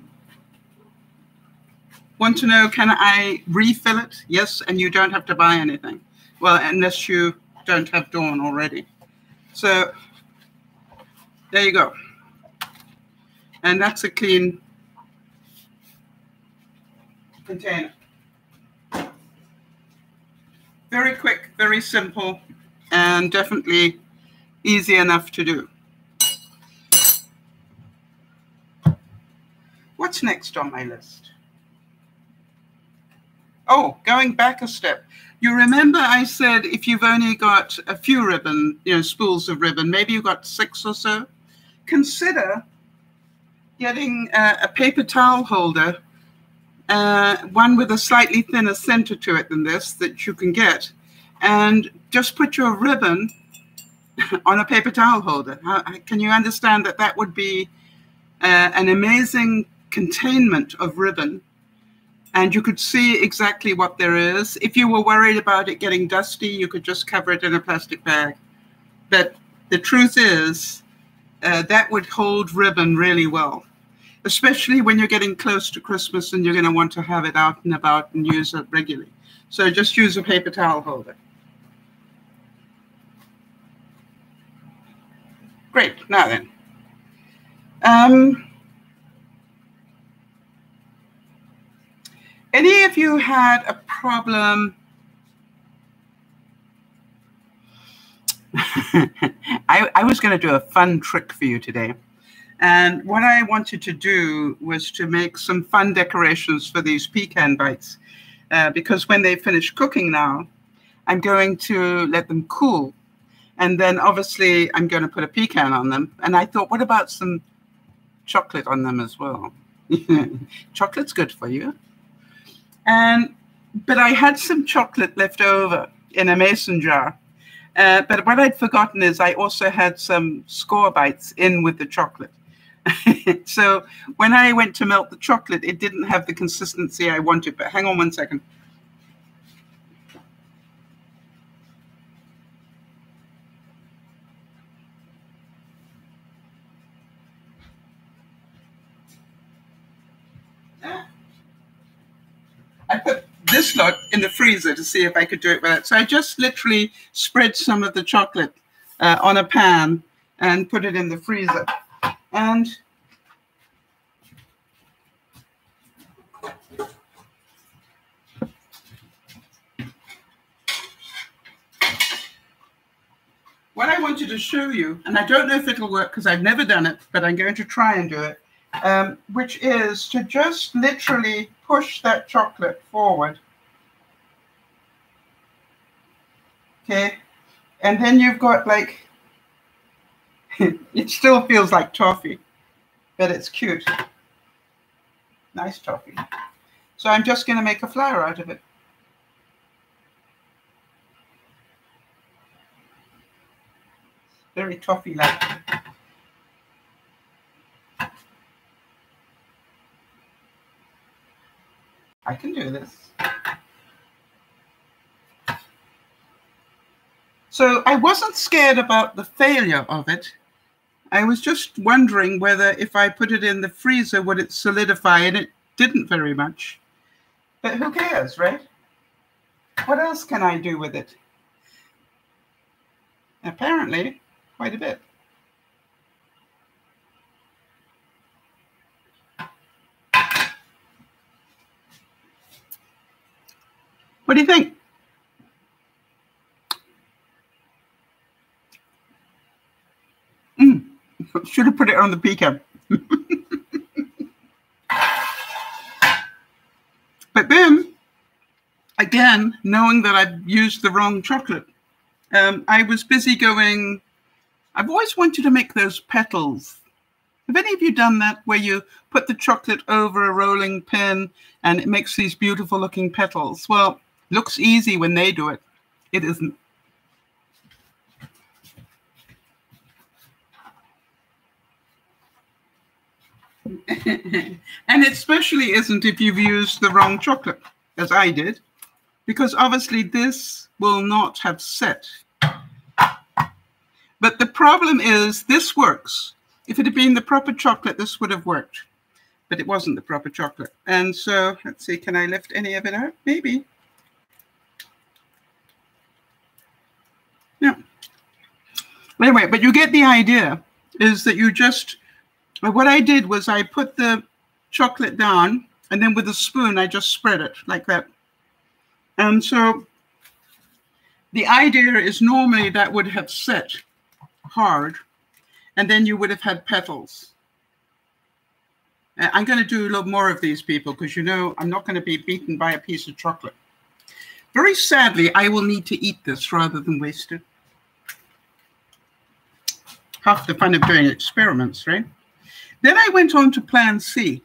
want to know, can I refill it? Yes, and you don't have to buy anything. Well, unless you don't have Dawn already. So there you go. And that's a clean container. Very quick, very simple, and definitely easy enough to do. What's next on my list? Oh, going back a step. You remember I said if you've only got a few ribbon, you know, spools of ribbon, maybe you've got 6 or so, consider getting a paper towel holder, one with a slightly thinner center to it than this that you can get, and just put your ribbon on a paper towel holder. Can you understand that that would be an amazing containment of ribbon, and you could see exactly what there is. If you were worried about it getting dusty, you could just cover it in a plastic bag. But the truth is, that would hold ribbon really well, especially when you're getting close to Christmas and you're going to want to have it out and about and use it regularly. So just use a paper towel holder. Great. Now then. Any of you had a problem? I was going to do a fun trick for you today. And what I wanted to do was to make some fun decorations for these pecan bites. Because when they finish cooking now, I'm going to let them cool. And then obviously I'm going to put a pecan on them. And I thought, what about some chocolate on them as well? Chocolate's good for you. But I had some chocolate left over in a mason jar. But what I'd forgotten is I also had some score bites in with the chocolate. So when I went to melt the chocolate, it didn't have the consistency I wanted. But hang on one second. I put this lot in the freezer to see if I could do it with it. So I just literally spread some of the chocolate on a pan and put it in the freezer. And what I wanted to show you, and I don't know if it'll work because I've never done it, but I'm going to try and do it, which is to just literally push that chocolate forward. Okay, and then you've got like, it still feels like toffee, but it's cute. Nice toffee. So I'm just going to make a flower out of it. Very toffee-like. I can do this. So I wasn't scared about the failure of it. I was just wondering whether if I put it in the freezer, would it solidify? And it didn't very much. But who cares, right? What else can I do with it? Apparently, quite a bit. What do you think? Should have put it on the pecan. But then, again, knowing that I've used the wrong chocolate, I was busy going, I've always wanted to make those petals. Have any of you done that, where you put the chocolate over a rolling pin and it makes these beautiful looking petals? Well, it looks easy when they do it. It isn't. And it especially isn't if you've used the wrong chocolate, as I did, because obviously this will not have set. But the problem is this works. If it had been the proper chocolate, this would have worked. But it wasn't the proper chocolate. And so, let's see, can I lift any of it out? Maybe. Yeah. Anyway, but you get the idea, is that you just, what I did was I put the chocolate down, and then with a spoon, I just spread it like that. And so the idea is normally that would have set hard, and then you would have had petals. I'm going to do a little more of these, people, because you know I'm not going to be beaten by a piece of chocolate. Very sadly, I will need to eat this rather than waste it. Half the fun of doing experiments, right? Then I went on to plan C.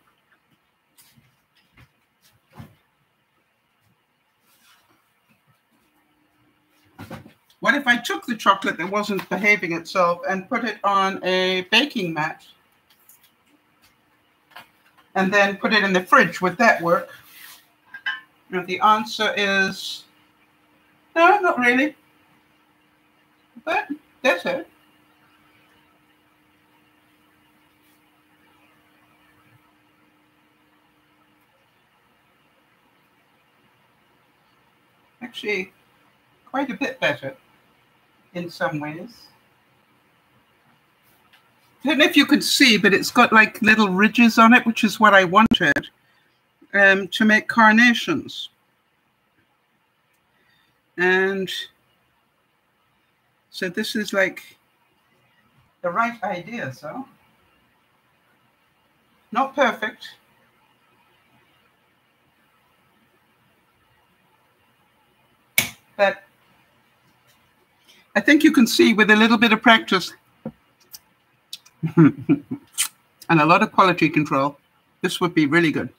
What if I took the chocolate that wasn't behaving itself and put it on a baking mat and then put it in the fridge? Would that work? And the answer is no, not really. But that's it. Actually, quite a bit better in some ways. I don't know if you can see, but it's got like little ridges on it, which is what I wanted to make carnations. And so this is like the right idea, so. Not perfect. But I think you can see with a little bit of practice and a lot of quality control, this would be really good.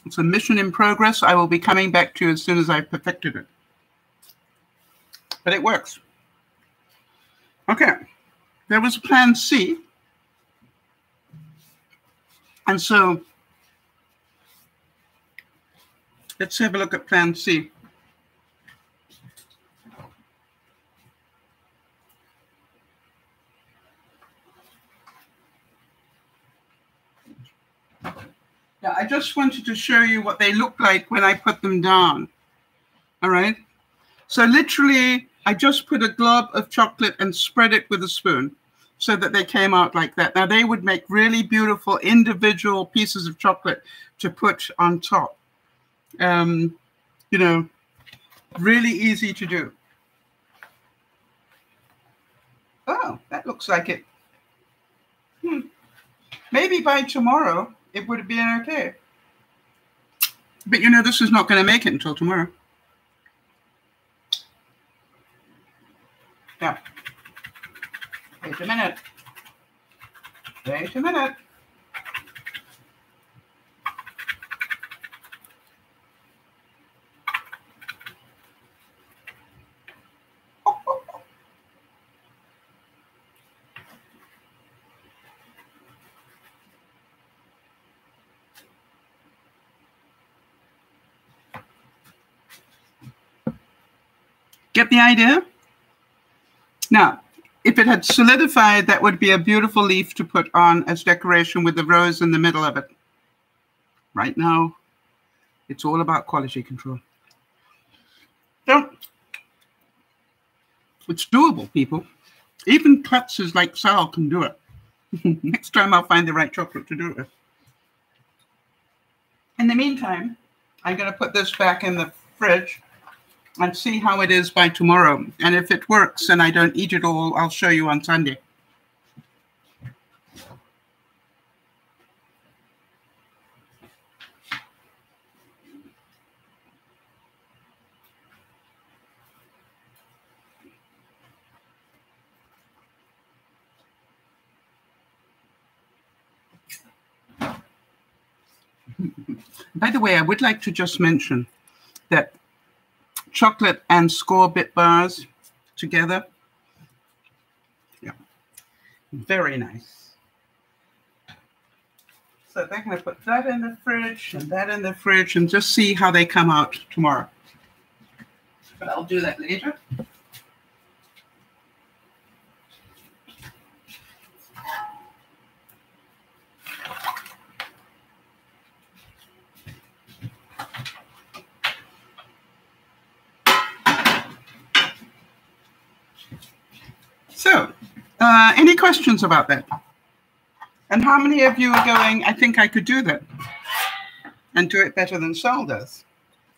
It's a mission in progress. I will be coming back to you as soon as I've perfected it. But it works. Okay, there was plan C. And so let's have a look at plan C. Yeah, I just wanted to show you what they look like when I put them down. All right. So literally, I just put a glob of chocolate and spread it with a spoon so that they came out like that. Now, they would make really beautiful individual pieces of chocolate to put on top. You know, really easy to do. Oh, that looks like it. Maybe by tomorrow, it would have been okay. But you know, this is not going to make it until tomorrow. Now, wait a minute. Wait a minute. Get the idea? Now, if it had solidified, that would be a beautiful leaf to put on as decoration with the rose in the middle of it. Right now, it's all about quality control. So, it's doable, people. Even klutzes like Sal can do it. Next time I'll find the right chocolate to do it with. In the meantime, I'm going to put this back in the fridge and see how it is by tomorrow. And if it works and I don't eat it all, I'll show you on Sunday. By the way, I would like to just mention that chocolate and Score Bit bars together, yeah, very nice. So I'm going to put that in the fridge and that in the fridge and just see how they come out tomorrow. But I'll do that later. So, any questions about that? And how many of you are going, I think I could do that and do it better than Sal does?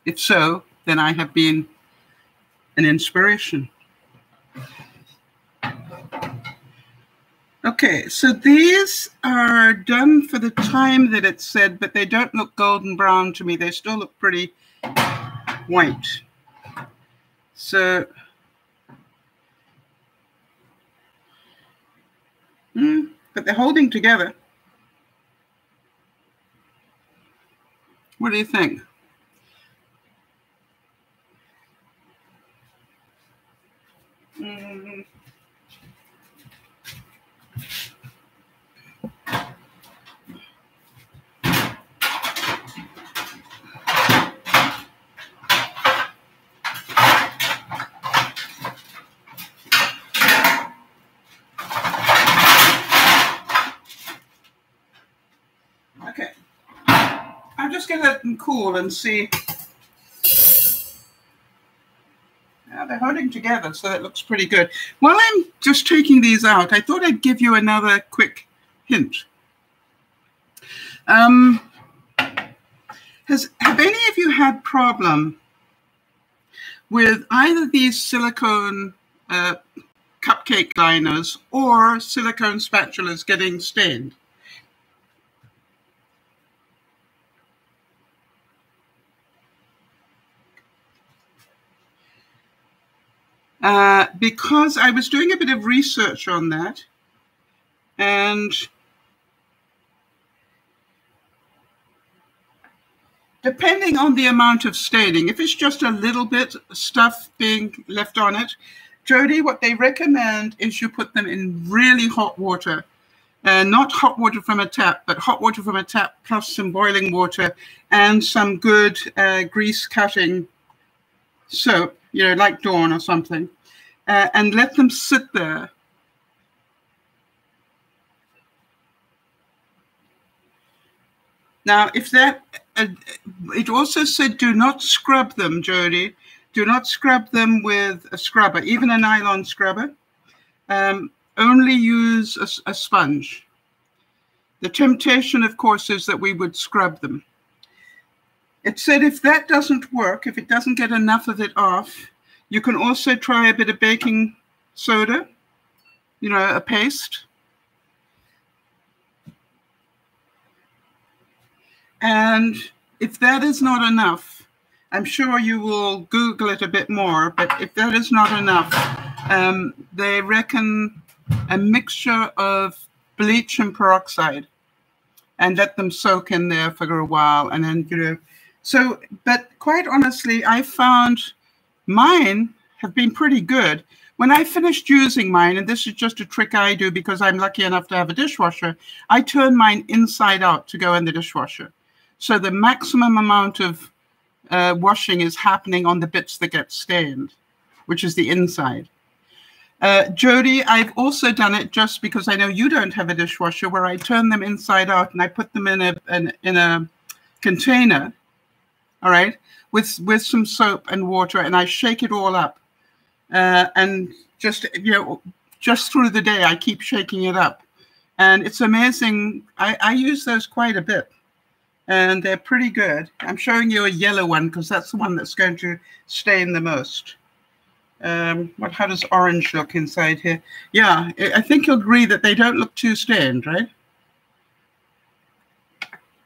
If so, then I have been an inspiration. Okay, so these are done for the time that it said, but they don't look golden brown to me. They still look pretty white. So, but they're holding together. What do you think? Okay, I'm just going to let them cool and see. Yeah, they're holding together, so that looks pretty good. While I'm just taking these out, I thought I'd give you another quick hint. Have any of you had problem with either these silicone cupcake liners or silicone spatulas getting stained? Because I was doing a bit of research on that, and depending on the amount of staining, if it's just a little bit stuff being left on it, Jody, what they recommend is you put them in really hot water, not hot water from a tap, but hot water from a tap plus some boiling water and some good grease cutting soap, you know, like Dawn or something, and let them sit there. Now, if that, it also said do not scrub them, Jody. Do not scrub them with a scrubber, even a nylon scrubber. Only use a sponge. The temptation, of course, is that we would scrub them. It said if that doesn't work, if it doesn't get enough of it off, you can also try a bit of baking soda, you know, a paste. And if that is not enough, I'm sure you will Google it a bit more, but if that is not enough, they reckon a mixture of bleach and peroxide and let them soak in there for a while. And then, you know, so, but quite honestly, I found mine have been pretty good. When I finished using mine, and this is just a trick I do because I'm lucky enough to have a dishwasher, I turn mine inside out to go in the dishwasher. So the maximum amount of washing is happening on the bits that get stained. which is the inside. Jody, I've also done it just because I know you don't have a dishwasher, where I turn them inside out and I put them in a container, all right, with some soap and water, and I shake it all up, and just just through the day I keep shaking it up, and it's amazing. I use those quite a bit, and they're pretty good. I'm showing you a yellow one because that's the one that's going to stain the most. How does orange look inside here? Yeah, I think you'll agree that they don't look too stained, right?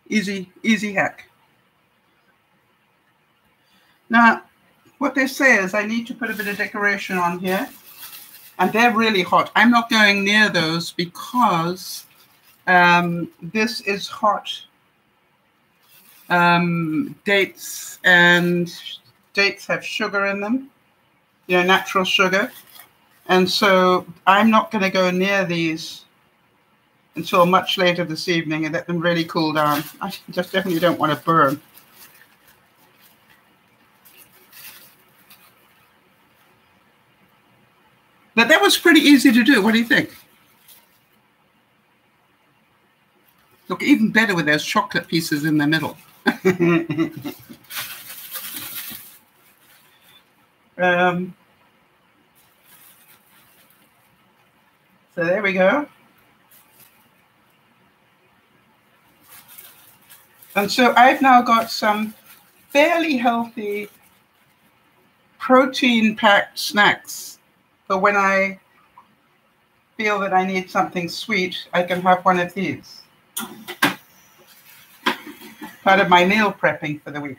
Easy hack. Now, what they say is I need to put a bit of decoration on here, and they're really hot. I'm not going near those because this is hot dates, and dates have sugar in them. Natural sugar. And so I'm not going to go near these until much later this evening and let them really cool down. I just definitely don't want to burn. But that was pretty easy to do. What do you think? Look even better with those chocolate pieces in the middle. So there we go. And so I've now got some fairly healthy protein-packed snacks. So when I feel that I need something sweet, I can have one of these. Part of my meal prepping for the week.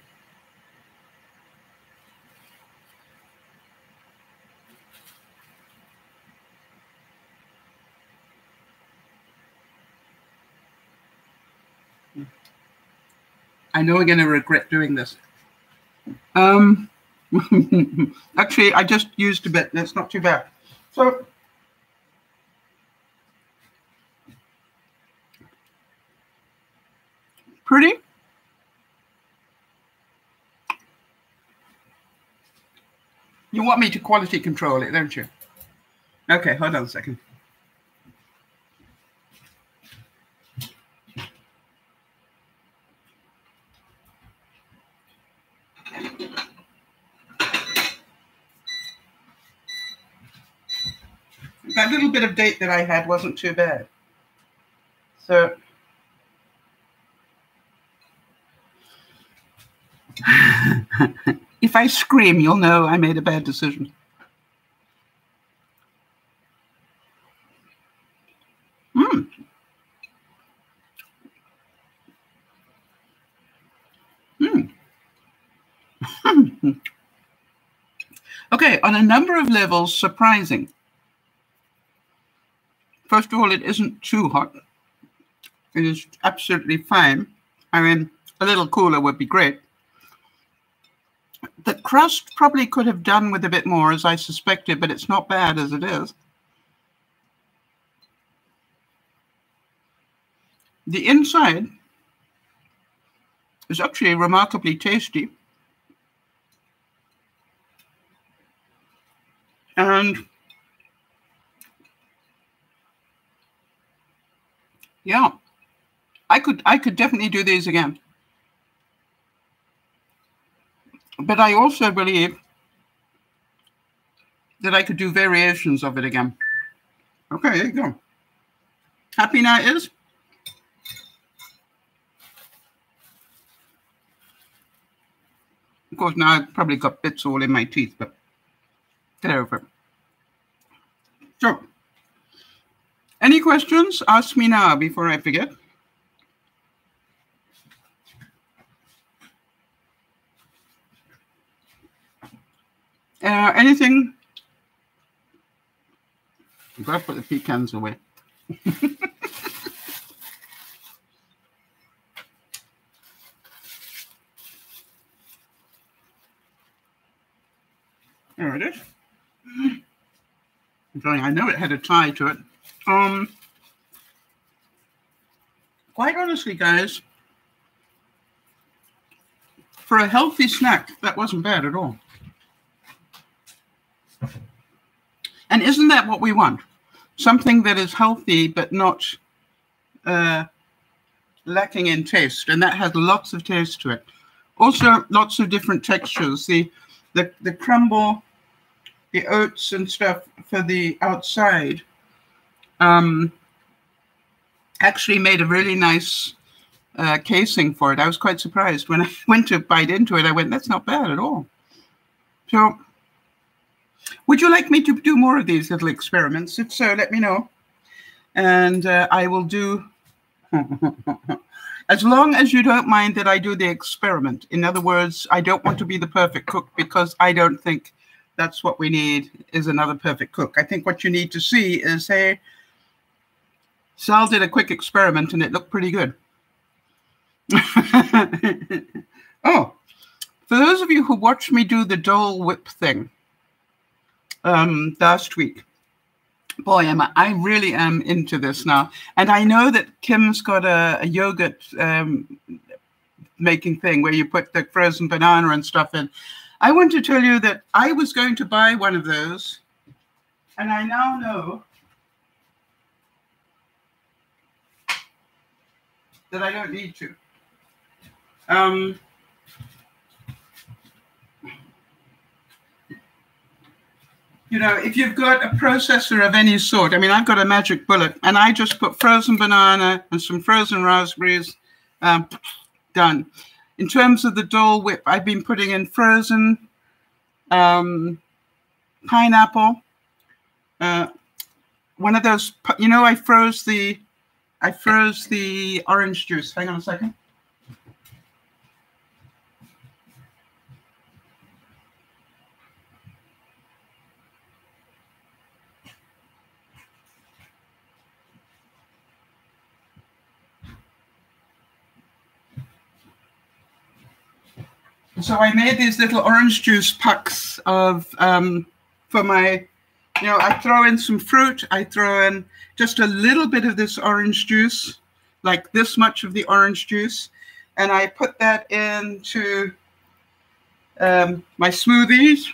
I know we're going to regret doing this. Actually, I just used a bit. That's not too bad. So, pretty. You want me to quality control it, don't you? Okay, hold on a second. That little bit of date that I had wasn't too bad. So, if I scream, you'll know I made a bad decision. Okay, on a number of levels, surprising. First of all, it isn't too hot. It is absolutely fine. I mean, a little cooler would be great. The crust probably could have done with a bit more, as I suspected, but it's not bad as it is. The inside is actually remarkably tasty. And yeah, I could definitely do these again. But I also believe that I could do variations of it again. Okay, there you go. Happy now, Is? Of course, now I've probably got bits all in my teeth, but get over it. So, any questions? Ask me now before I forget. Anything? I've got to put the pecans away. There it is. I know it had a tie to it. Quite honestly, guys, for a healthy snack, that wasn't bad at all. And isn't that what we want? Something that is healthy but not lacking in taste, and that has lots of taste to it. Also, lots of different textures. The crumble, the oats and stuff for the outside actually made a really nice casing for it. I was quite surprised when I went to bite into it. I went, that's not bad at all. So would you like me to do more of these little experiments? If so, let me know. And I will do, as long as you don't mind that I do the experiment. In other words, I don't want to be the perfect cook, because I don't think that's what we need, is another perfect cook. I think what you need to see is, hey, Sal did a quick experiment and it looked pretty good. Oh, for those of you who watched me do the Dole Whip thing last week, boy, I really am into this now. And I know that Kim's got a yogurt making thing where you put the frozen banana and stuff in. I want to tell you that I was going to buy one of those, and I now know that I don't need to. You know, if you've got a processor of any sort, I mean, I've got a Magic Bullet, and I just put frozen banana and some frozen raspberries, done. In terms of the Dole Whip, I've been putting in frozen pineapple. One of those, you know, I froze the orange juice. Hang on a second. So I made these little orange juice pucks of for my, you know, I throw in some fruit. I throw in just a little bit of this orange juice, like this much of the orange juice, and I put that into my smoothies,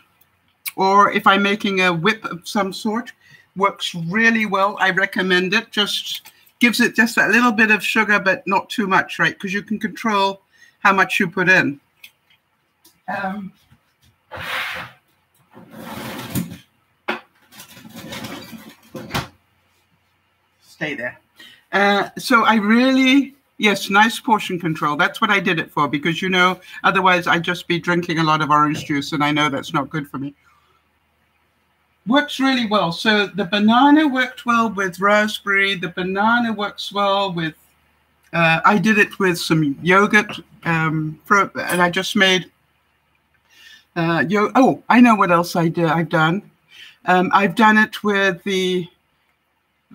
or if I'm making a whip of some sort. Works really well. I recommend it. Just gives it just a little bit of sugar, but not too much, right? Because you can control how much you put in. Stay there. So I really, yes, nice portion control. That's what I did it for, because, you know, otherwise I'd just be drinking a lot of orange juice, and I know that's not good for me. Works really well. So the banana worked well with raspberry. The banana works well with, I did it with some yogurt, and I just made, oh, I know what else I've done. I've done it with the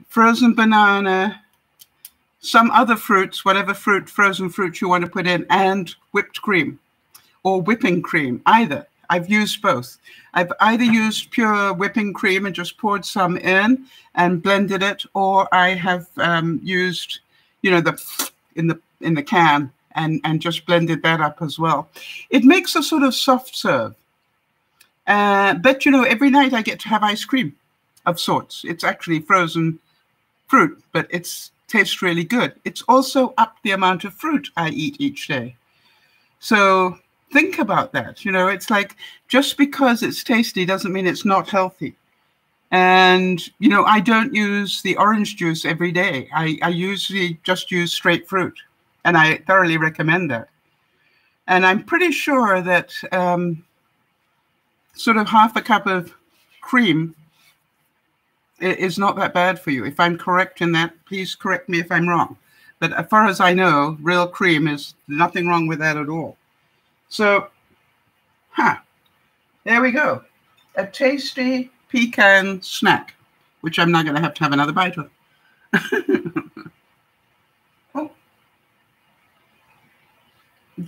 frozen banana, some other fruits, whatever fruit, frozen fruit you want to put in, and whipped cream or whipping cream, either. I've used both. I've either used pure whipping cream and just poured some in and blended it, or I have used, you know, in the can and just blended that up as well. It makes a sort of soft serve. But, you know, every night I get to have ice cream of sorts. It's actually frozen fruit, but it tastes really good. It's also up the amount of fruit I eat each day. So think about that. You know, it's like, just because it's tasty doesn't mean it's not healthy. And, you know, I don't use the orange juice every day. I usually just use straight fruit, and I thoroughly recommend that. And I'm pretty sure that sort of half a cup of cream is not that bad for you. If I'm correct in that, please correct me if I'm wrong. But as far as I know, real cream is nothing wrong with that at all. So, there we go. A tasty pecan snack, which I'm not going to have another bite of. Oh.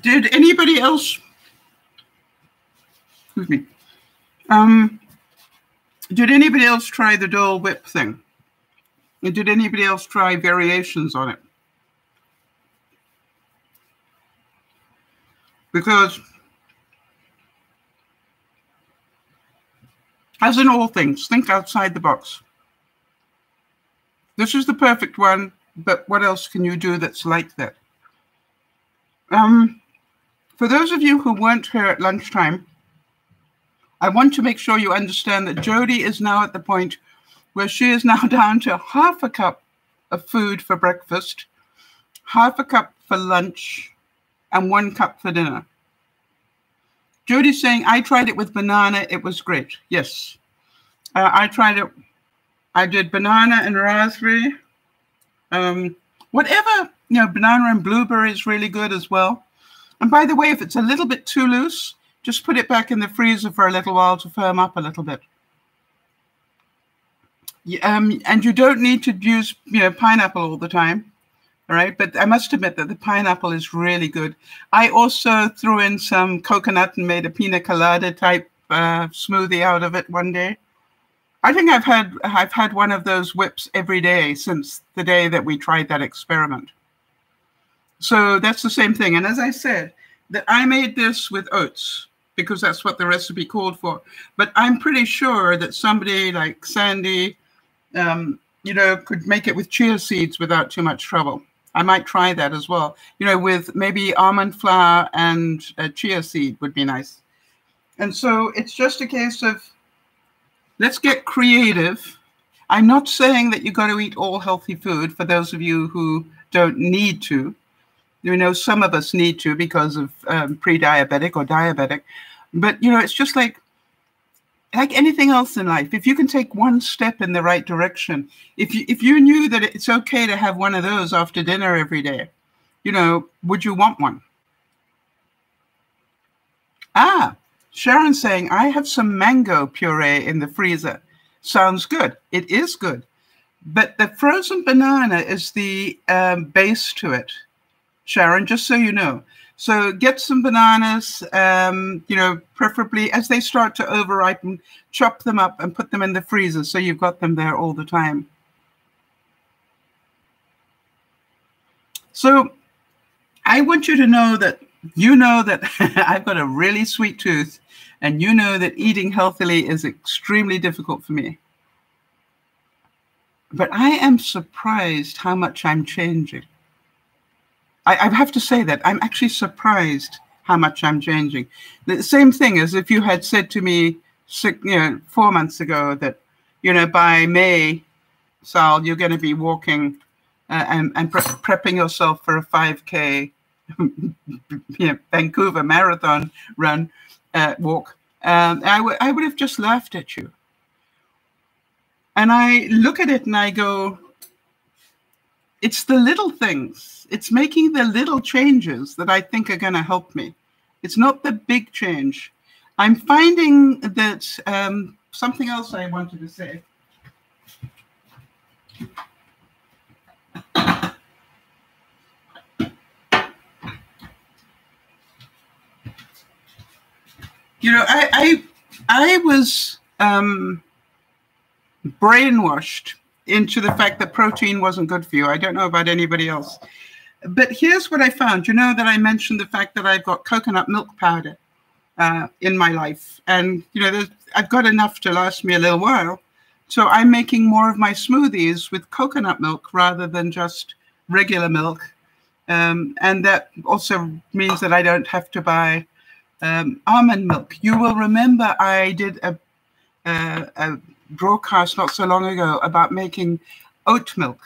Did anybody else, excuse me, did anybody else try the Dole Whip thing? And did anybody else try variations on it? Because As in all things, think outside the box. This is the perfect one, but what else can you do that's like that? For those of you who weren't here at lunchtime, I want to make sure you understand that Jody is now at the point where she is now down to half a cup of food for breakfast, half a cup for lunch, and 1 cup for dinner. Jody's saying, I tried it with banana. It was great. Yes. I tried it. I did banana and raspberry. Whatever, banana and blueberry is really good as well. And by the way, if it's a little bit too loose, just put it back in the freezer for a little while to firm up a little bit. And you don't need to use, pineapple all the time. All right. But I must admit that the pineapple is really good. I also threw in some coconut and made a pina colada type smoothie out of it one day. I think I've had one of those whips every day since the day that we tried that experiment. So that's the same thing. And as I said, that I made this with oats because that's what the recipe called for. But I'm pretty sure that somebody like Sandy, could make it with chia seeds without too much trouble. I might try that as well. With maybe almond flour and a chia seed would be nice. And so it's just a case of let's get creative. I'm not saying that you've got to eat all healthy food for those of you who don't need to. Some of us need to because of pre-diabetic or diabetic. But, it's just like anything else in life. If you can take one step in the right direction, if you knew that it's okay to have one of those after dinner every day, would you want one? Sharon's saying, I have some mango puree in the freezer. Sounds good. It is good. But the frozen banana is the base to it, Sharon, just so you know. So get some bananas, preferably as they start to over-ripen, chop them up and put them in the freezer so you've got them there all the time. So I want you to know that I've got a really sweet tooth, and you know that eating healthily is extremely difficult for me. But I am surprised how much I'm changing. I have to say that I'm actually surprised how much I'm changing. The same thing as if you had said to me 4 months ago that, by May, Sal, you're going to be walking and prepping yourself for a 5K Vancouver marathon run, walk. I would have just laughed at you. And I look at it and I go, it's the little things. It's making the little changes that I think are going to help me. It's not the big change. I'm finding that something else I wanted to say. I was brainwashed into the fact that protein wasn't good for you. I don't know about anybody else. But here's what I found. That I mentioned the fact that I've got coconut milk powder in my life. And, I've got enough to last me a little while. So I'm making more of my smoothies with coconut milk rather than just regular milk. And that also means that I don't have to buy almond milk. You will remember I did a broadcast not so long ago about making oat milk.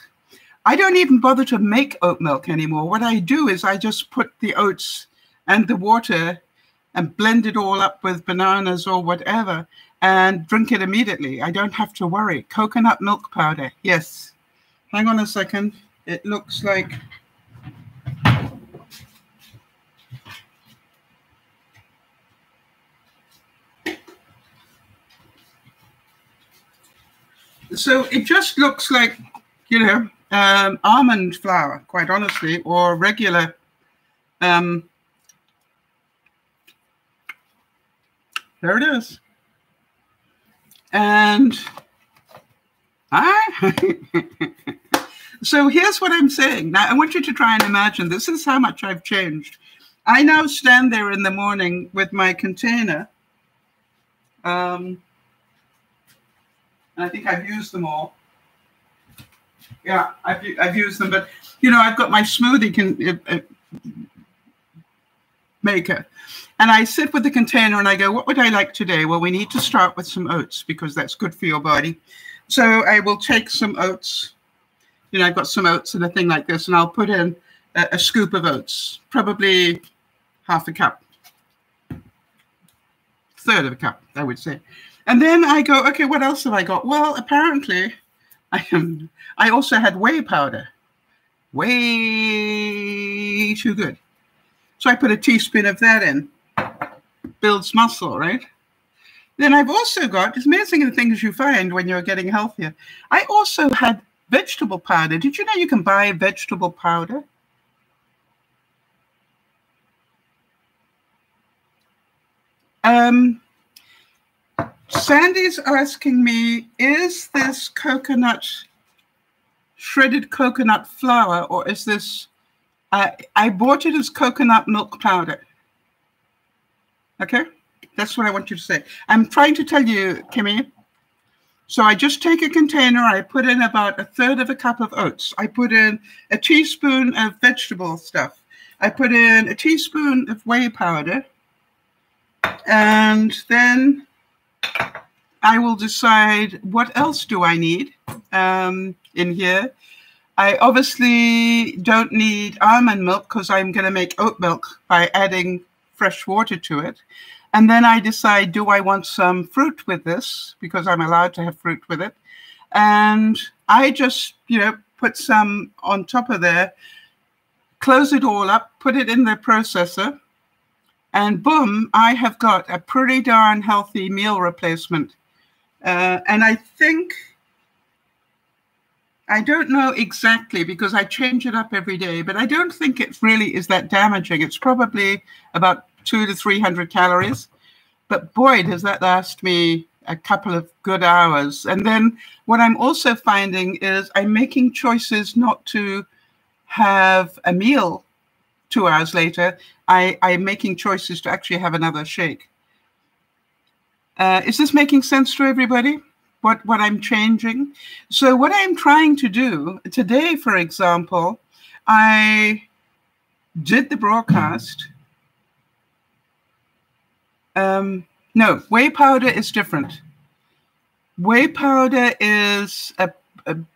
I don't even bother to make oat milk anymore. What I do is I just put the oats and the water and blend it all up with bananas or whatever and drink it immediately. I don't have to worry. Coconut milk powder. Yes. Hang on a second. It looks like... So it just looks like, almond flour, quite honestly, or regular. There it is. And so here's what I'm saying. Now, I want you to try and imagine, this is how much I've changed. I now stand there in the morning with my container. And I think I've used them all. Yeah, I've used them, but you know, I've got my smoothie maker, and I sit with the container and I go, what would I like today? Well, we need to start with some oats because that's good for your body. So I will take some oats. You know, I've got some oats in a thing like this, and I'll put in a scoop of oats, probably half a cup, third of a cup, I would say. And then I go, okay, what else have I got? Well, apparently I also had whey powder. Way too good. So I put a teaspoon of that in. Builds muscle, right? Then I've also got, it's amazing the things you find when you're getting healthier. I also had vegetable powder. Did you know you can buy vegetable powder? Sandy's asking me, is this coconut, shredded coconut flour, or is this, I bought it as coconut milk powder. Okay, that's what I want you to say. I'm trying to tell you, Kimmy. So I just take a container, I put in about a third of a cup of oats. I put in a teaspoon of vegetable stuff. I put in a teaspoon of whey powder. And then I will decide what else do I need in here. I obviously don't need almond milk because I'm going to make oat milk by adding fresh water to it. And then I decide, do I want some fruit with this? Because I'm allowed to have fruit with it. And I just, you know, put some on top of there, close it all up, put it in the processor. And boom, I have got a pretty darn healthy meal replacement. And I think, I don't know exactly because I change it up every day, but I don't think it really is that damaging. It's probably about 200 to 300 calories. But boy, does that last me a couple of good hours. And then what I'm also finding is I'm making choices not to have a meal 2 hours later. I'm making choices to actually have another shake. Is this making sense to everybody? What I'm changing? So what I'm trying to do today, for example, I did the broadcast. No, whey powder is different. Whey powder is a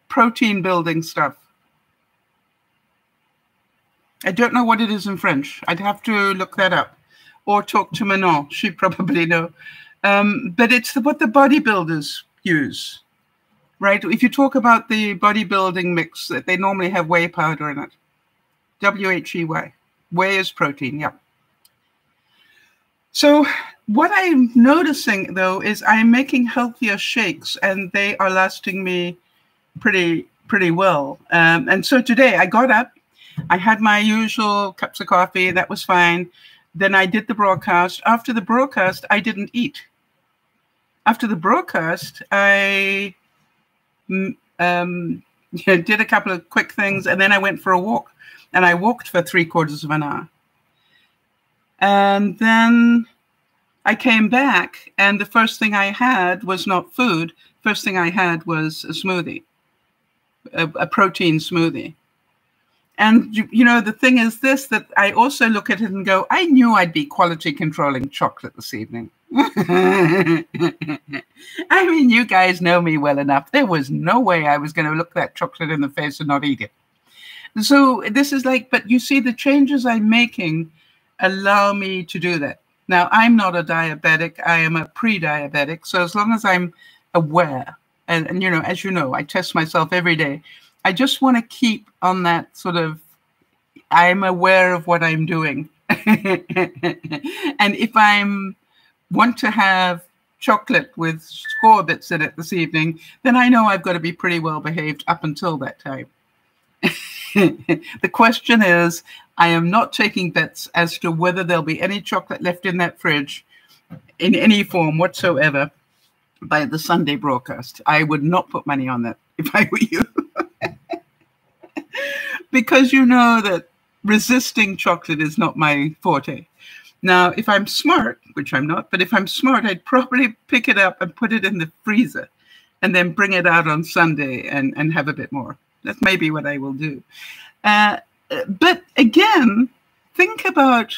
protein building stuff. I don't know what it is in French. I'd have to look that up or talk to Manon. She'd probably know. But it's what the bodybuilders use, right? If you talk about the bodybuilding mix, they normally have whey powder in it. W-H-E-Y. Whey is protein, yeah. So what I'm noticing, though, is I'm making healthier shakes, and they are lasting me pretty well. And so today I got up. I had my usual cups of coffee. That was fine. Then I did the broadcast. After the broadcast, I didn't eat. After the broadcast, I did a couple of quick things, and then I went for a walk. And I walked for 3/4 of an hour. And then I came back, and the first thing I had was not food. First thing I had was a smoothie, a protein smoothie. And, you know, the thing is this, that I also look at it and go, I knew I'd be quality controlling chocolate this evening. I mean, you guys know me well enough. There was no way I was going to look that chocolate in the face and not eat it. So this is like, but you see, the changes I'm making allow me to do that. Now, I'm not a diabetic. I am a pre-diabetic. So as long as I'm aware, and you know, as you know, I test myself every day. I just want to keep on that sort of, I'm aware of what I'm doing. And if I want to have chocolate with score bits in it this evening, then I know I've got to be pretty well behaved up until that time. The question is, I am not taking bets as to whether there'll be any chocolate left in that fridge in any form whatsoever by the Sunday broadcast. I would not put money on that if I were you. Because you know that resisting chocolate is not my forte. Now, if I'm smart, which I'm not, but if I'm smart, I'd probably pick it up and put it in the freezer and then bring it out on Sunday and have a bit more. That's maybe what I will do. But again, think about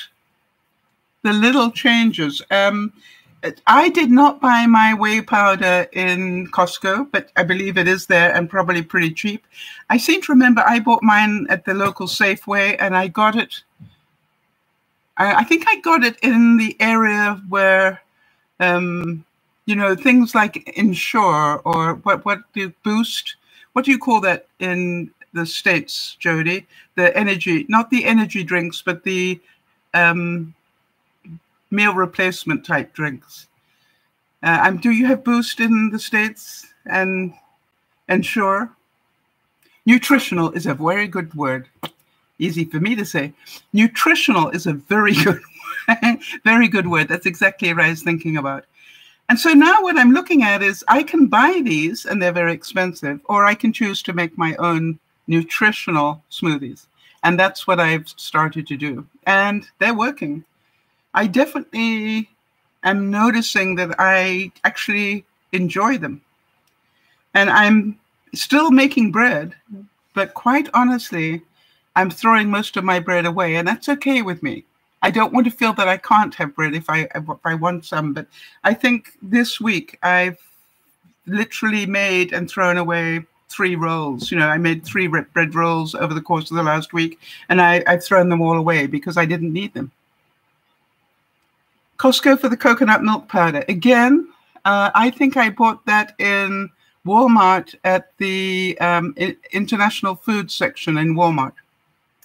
the little changes. I did not buy my whey powder in Costco, but I believe it is there and probably pretty cheap. I seem to remember I bought mine at the local Safeway, and I got it. I think I got it in the area where, you know, things like Ensure or what do Boost? What do you call that in the States, Jody? The energy, not the energy drinks, but the meal replacement type drinks. Do you have Boost in the States and Ensure? Nutritional is a very good word. Easy for me to say. Nutritional is a very good, very good word. That's exactly what I was thinking about. And so now what I'm looking at is I can buy these and they're very expensive, or I can choose to make my own nutritional smoothies. And that's what I've started to do. And they're working. I definitely am noticing that I actually enjoy them. And I'm still making bread, but quite honestly, I'm throwing most of my bread away, and that's okay with me. I don't want to feel that I can't have bread if I want some, but I think this week I've literally made and thrown away 3 rolls. You know, I made 3 bread rolls over the course of the last week, and I've thrown them all away because I didn't need them. Costco for the coconut milk powder. Again, I think I bought that in Walmart at the International Food section in Walmart.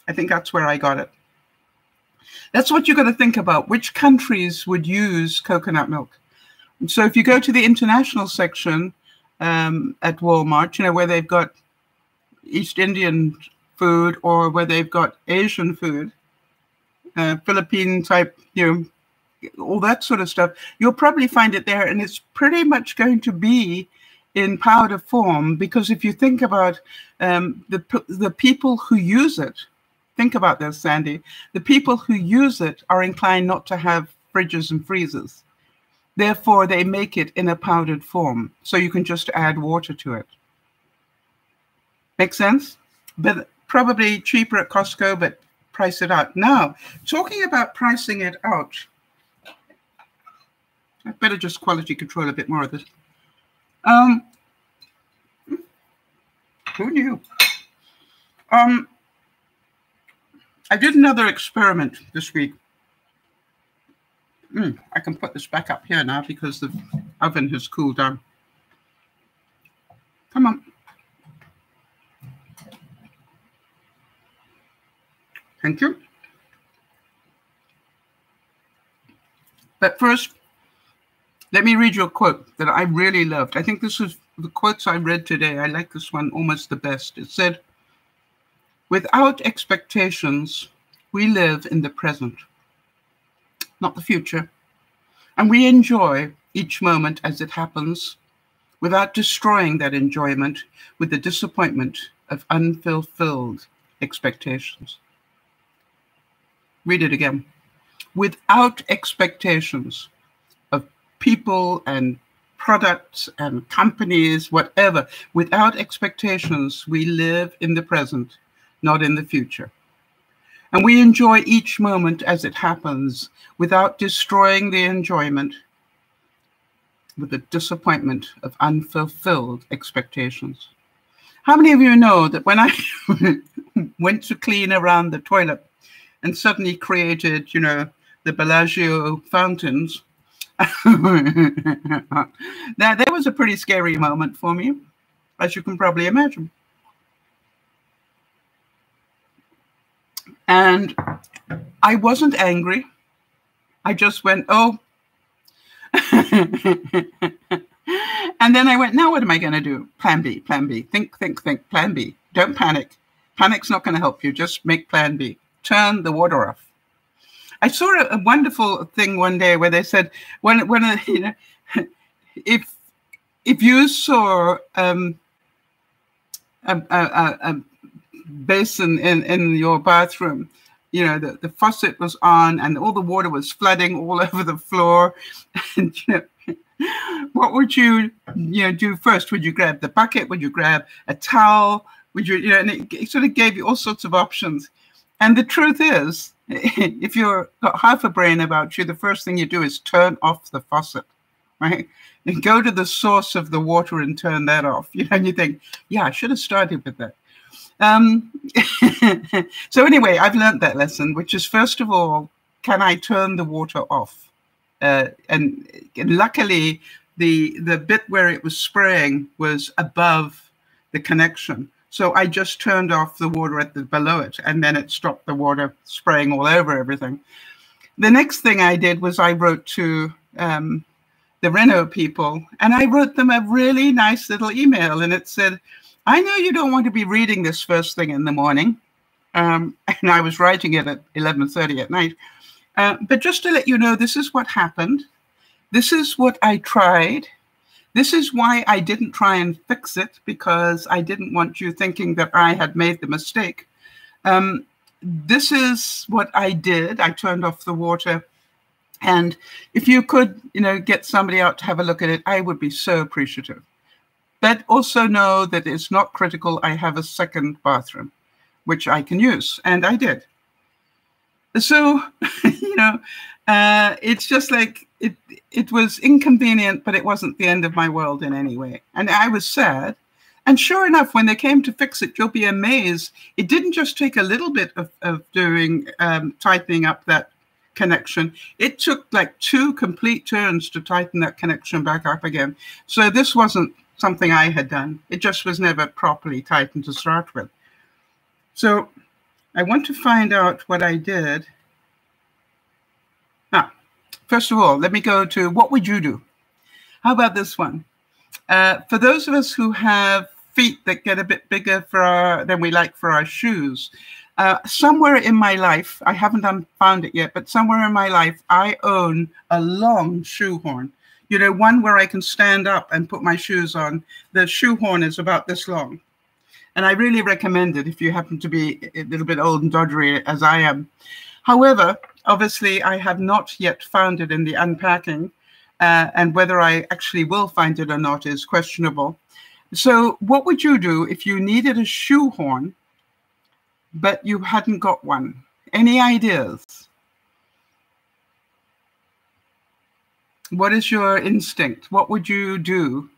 I think that's where I got it. That's what you've got to think about. Which countries would use coconut milk? So if you go to the international section at Walmart, you know, where they've got East Indian food or where they've got Asian food, Philippine type, you know, all that sort of stuff, you'll probably find it there, and it's pretty much going to be in powder form, because if you think about the people who use it, think about this, Sandy, the people who use it are inclined not to have fridges and freezers. Therefore, they make it in a powdered form, so you can just add water to it. Make sense? But probably cheaper at Costco, but price it out. Now, talking about pricing it out, I better just quality control a bit more of this. Who knew? I did another experiment this week. I can put this back up here now because the oven has cooled down. Come on. Thank you. But first, let me read you a quote that I really loved. I think this is the quotes I read today. I like this one almost the best. It said, "Without expectations, we live in the present, not the future. And we enjoy each moment as it happens without destroying that enjoyment with the disappointment of unfulfilled expectations." Read it again. Without expectations of people and products and companies, whatever, without expectations, we live in the present, not in the future. And we enjoy each moment as it happens without destroying the enjoyment with the disappointment of unfulfilled expectations. How many of you know that when I went to clean around the toilet and suddenly created, you know, the Bellagio fountains, now that was a pretty scary moment for me, as you can probably imagine. And I wasn't angry. I just went, oh. And then I went, now what am I going to do? Plan B, plan B. Think, plan B. Don't panic. Panic's not going to help you. Just make plan B. Turn the water off. I saw a wonderful thing one day where they said, when you know, if you saw a basin in your bathroom, you know, the faucet was on and all the water was flooding all over the floor, and you know, what would you do first? Would you grab the bucket? Would you grab a towel? Would you, and it sort of gave you all sorts of options. And the truth is, if you've got half a brain about you, the first thing you do is turn off the faucet, right? And go to the source of the water and turn that off. And you think, yeah, I should have started with that. So anyway, I've learned that lesson, which is, first of all, can I turn the water off? And luckily, the bit where it was spraying was above the connection. So I just turned off the water below it, and then it stopped the water spraying all over everything. The next thing I did was I wrote to the Renault people, and I wrote them a really nice little email, and it said, I know you don't want to be reading this first thing in the morning, and I was writing it at 11:30 at night, but just to let you know, this is what happened. This is what I tried. This is why I didn't try and fix it, because I didn't want you thinking that I had made the mistake. This is what I did. I turned off the water. And if you could, get somebody out to have a look at it, I would be so appreciative. But also know that it's not critical. I have a second bathroom, which I can use. And I did. So, it's just like, it was inconvenient, but it wasn't the end of my world in any way. And I was sad. And sure enough, when they came to fix it, you'll be amazed. It didn't just take a little bit of doing, tightening up that connection. It took like 2 complete turns to tighten that connection back up again. So this wasn't something I had done. It just was never properly tightened to start with. So I want to find out what I did. First of all, let me go to what would you do? How about this one? For those of us who have feet that get a bit bigger than we like for our shoes, somewhere in my life, I haven't found it yet, but somewhere in my life, I own a long shoe horn. One where I can stand up and put my shoes on. The shoe horn is about this long. And I really recommend it if you happen to be a little bit old and doddery as I am. However, obviously, I have not yet found it in the unpacking, and whether I actually will find it or not is questionable. So what would you do if you needed a shoe horn, but you hadn't got one? Any ideas? What is your instinct? What would you do?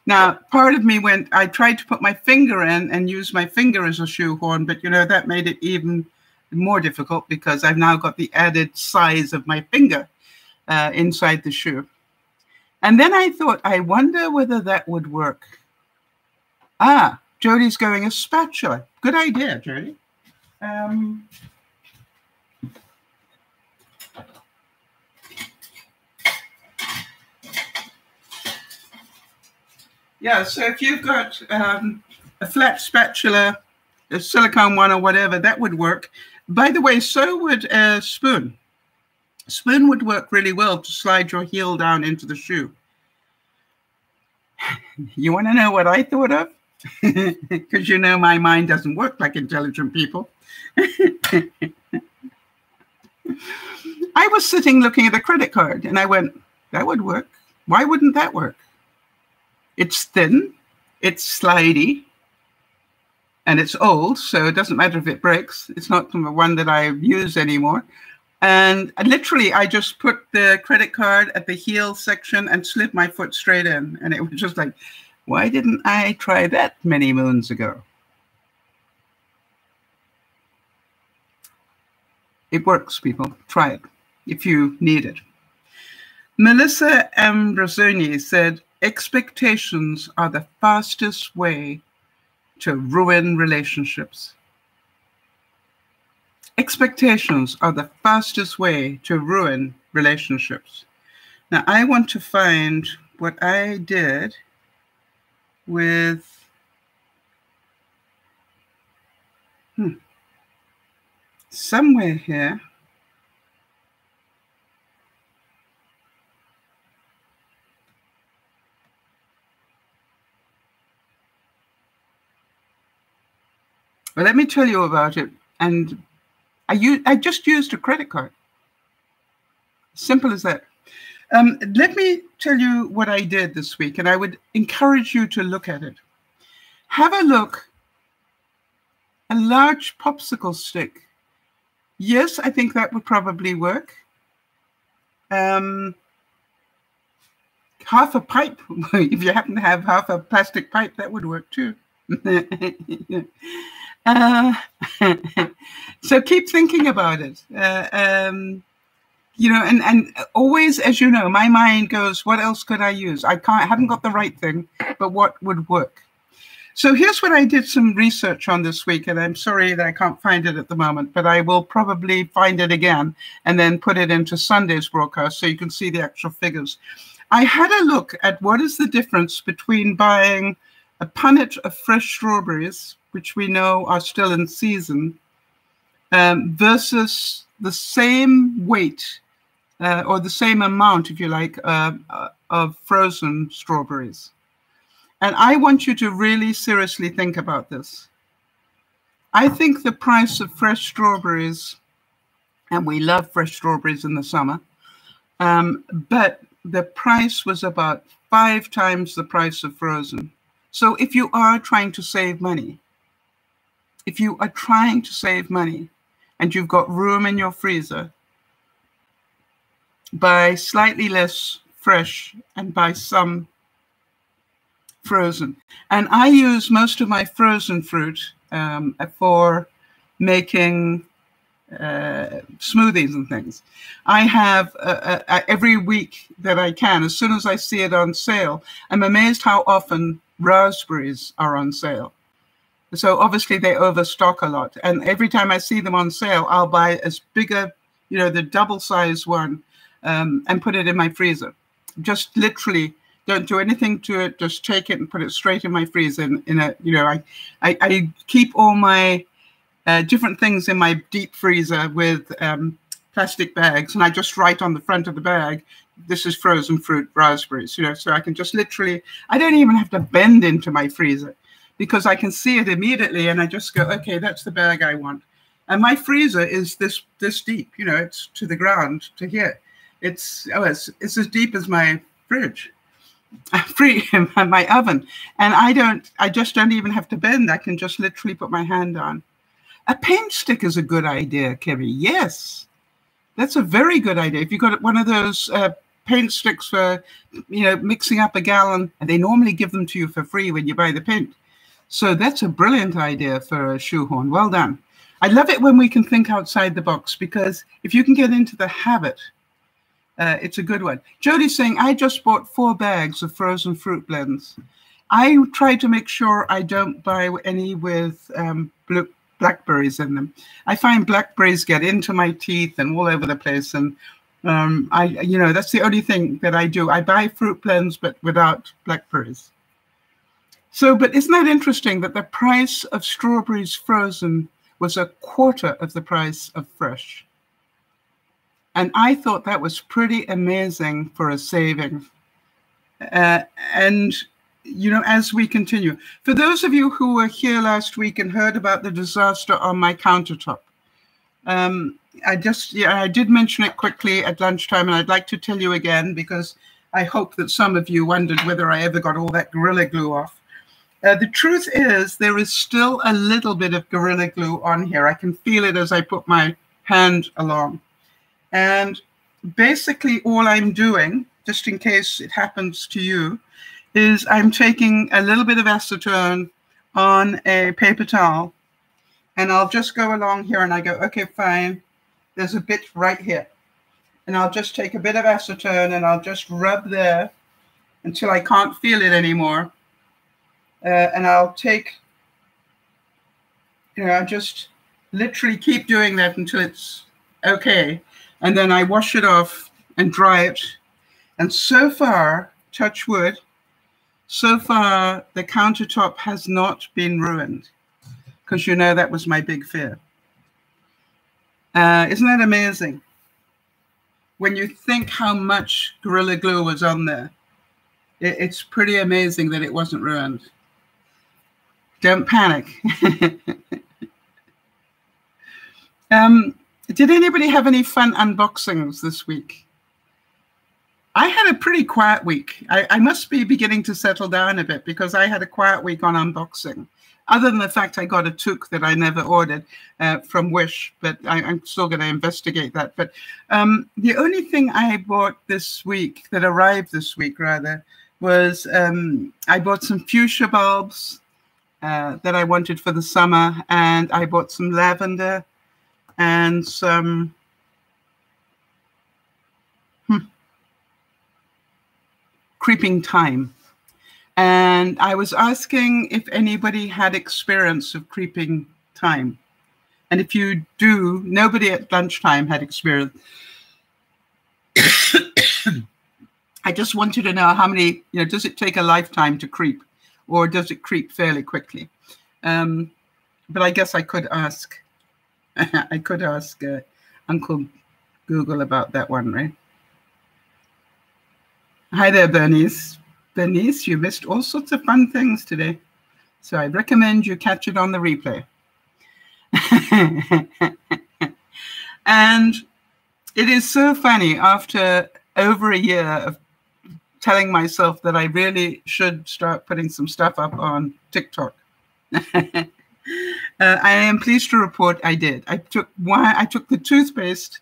Now, part of me I tried to put my finger in and use my finger as a shoe horn, but that made it even more difficult because I've now got the added size of my finger inside the shoe. And then I thought, I wonder whether that would work. Jodi's going a spatula. Good idea, Jodi. Yeah, so if you've got a flat spatula, a silicone one or whatever, that would work. By the way, so would a spoon. A spoon would work really well to slide your heel down into the shoe. You want to know what I thought of? Because my mind doesn't work like intelligent people. I was sitting looking at a credit card and I went, that would work. Why wouldn't that work? It's thin, it's slidey, and it's old, so it doesn't matter if it breaks. It's not the one that I use anymore. And literally, I just put the credit card at the heel section and slid my foot straight in. And it was just like, why didn't I try that many moons ago? It works, people. Try it if you need it. Melissa Ambrosini said, expectations are the fastest way to ruin relationships. Expectations are the fastest way to ruin relationships. Now, I want to find what I did with somewhere here. Well, let me tell you about it. And I just used a credit card. Simple as that. Let me tell you what I did this week, and I would encourage you to look at it. Have a look. A large popsicle stick. Yes, I think that would probably work. Half a pipe. If you happen to have half a plastic pipe, that would work too. So keep thinking about it. You know, and always, as you know, my mind goes, what else could I use? I haven't got the right thing, but what would work? So here's what I did some research on this week, and I'm sorry that I can't find it at the moment, but I will probably find it again and then put it into Sunday's broadcast so you can see the actual figures. I had a look at what is the difference between buying a punnet of fresh strawberries, which we know are still in season, versus the same weight or the same amount, if you like, of frozen strawberries. And I want you to really seriously think about this. I think the price of fresh strawberries, and we love fresh strawberries in the summer, but the price was about 5 times the price of frozen. So if you are trying to save money, and you've got room in your freezer, buy slightly less fresh and buy some frozen. And I use most of my frozen fruit for making smoothies and things. I have every week that I can, as soon as I see it on sale, I'm amazed how often raspberries are on sale. So obviously they overstock a lot. And every time I see them on sale, I'll buy as big a, you know, the double size one and put it in my freezer. Just literally don't do anything to it. Just take it and put it straight in my freezer. In a, you know, I keep all my different things in my deep freezer with plastic bags, and I just write on the front of the bag, this is frozen fruit raspberries, you know, so I can just literally, I don't even have to bend into my freezer because I can see it immediately, and I just go, okay, that's the bag I want. And my freezer is this deep, you know, it's to the ground to here. It's as deep as my fridge. My oven, and I just don't even have to bend. I can just literally put my hand on. A paint stick is a good idea, Kerry. Yes, that's a very good idea. If you've got one of those paint sticks for, you know, mixing up a gallon, and they normally give them to you for free when you buy the paint. So that's a brilliant idea for a shoehorn. Well done. I love it when we can think outside the box, because if you can get into the habit, it's a good one. Jody's saying, I just bought 4 bags of frozen fruit blends. I try to make sure I don't buy any with blackberries in them. I find blackberries get into my teeth and all over the place. And you know, that's the only thing that I do. I buy fruit blends, but without blackberries. So, but isn't that interesting that the price of strawberries frozen was 1/4 of the price of fresh? And I thought that was pretty amazing for a saving. And, you know, as we continue, for those of you who were here last week and heard about the disaster on my countertop, I did mention it quickly at lunchtime, and I'd like to tell you again, because I hope that some of you wondered whether I ever got all that Gorilla Glue off. The truth is, there is still a little bit of Gorilla Glue on here. I can feel it as I put my hand along. And basically all I'm doing, just in case it happens to you, is I'm taking a little bit of acetone on a paper towel, and I'll just go along here and I go, okay, fine, there's a bit right here. And I'll just take a bit of acetone and I'll just rub there until I can't feel it anymore. And I'll take, you know, I just literally keep doing that until it's okay. And then I wash it off and dry it. And so far, touch wood, so far the countertop has not been ruined, because you know that was my big fear. Isn't that amazing? When you think how much Gorilla Glue was on there, it's pretty amazing that it wasn't ruined. Don't panic. Did anybody have any fun unboxings this week? I had a pretty quiet week. I must be beginning to settle down a bit because I had a quiet week on unboxing. Other than the fact I got a toque that I never ordered from Wish, but I'm still going to investigate that. But the only thing I bought this week, that arrived this week rather, was I bought some fuchsia bulbs that I wanted for the summer, and I bought some lavender and some creeping thyme. And I was asking if anybody had experience of creeping thyme. And if you do, nobody at lunchtime had experience. I just wanted to know how many, does it take a lifetime to creep, or does it creep fairly quickly? But I guess I could ask, Uncle Google about that one, right? Hi there, Bernice. Bernice, you missed all sorts of fun things today. So I recommend you catch it on the replay. And it is so funny, after over a year of telling myself that I really should start putting some stuff up on TikTok. I am pleased to report I did. I took the toothpaste.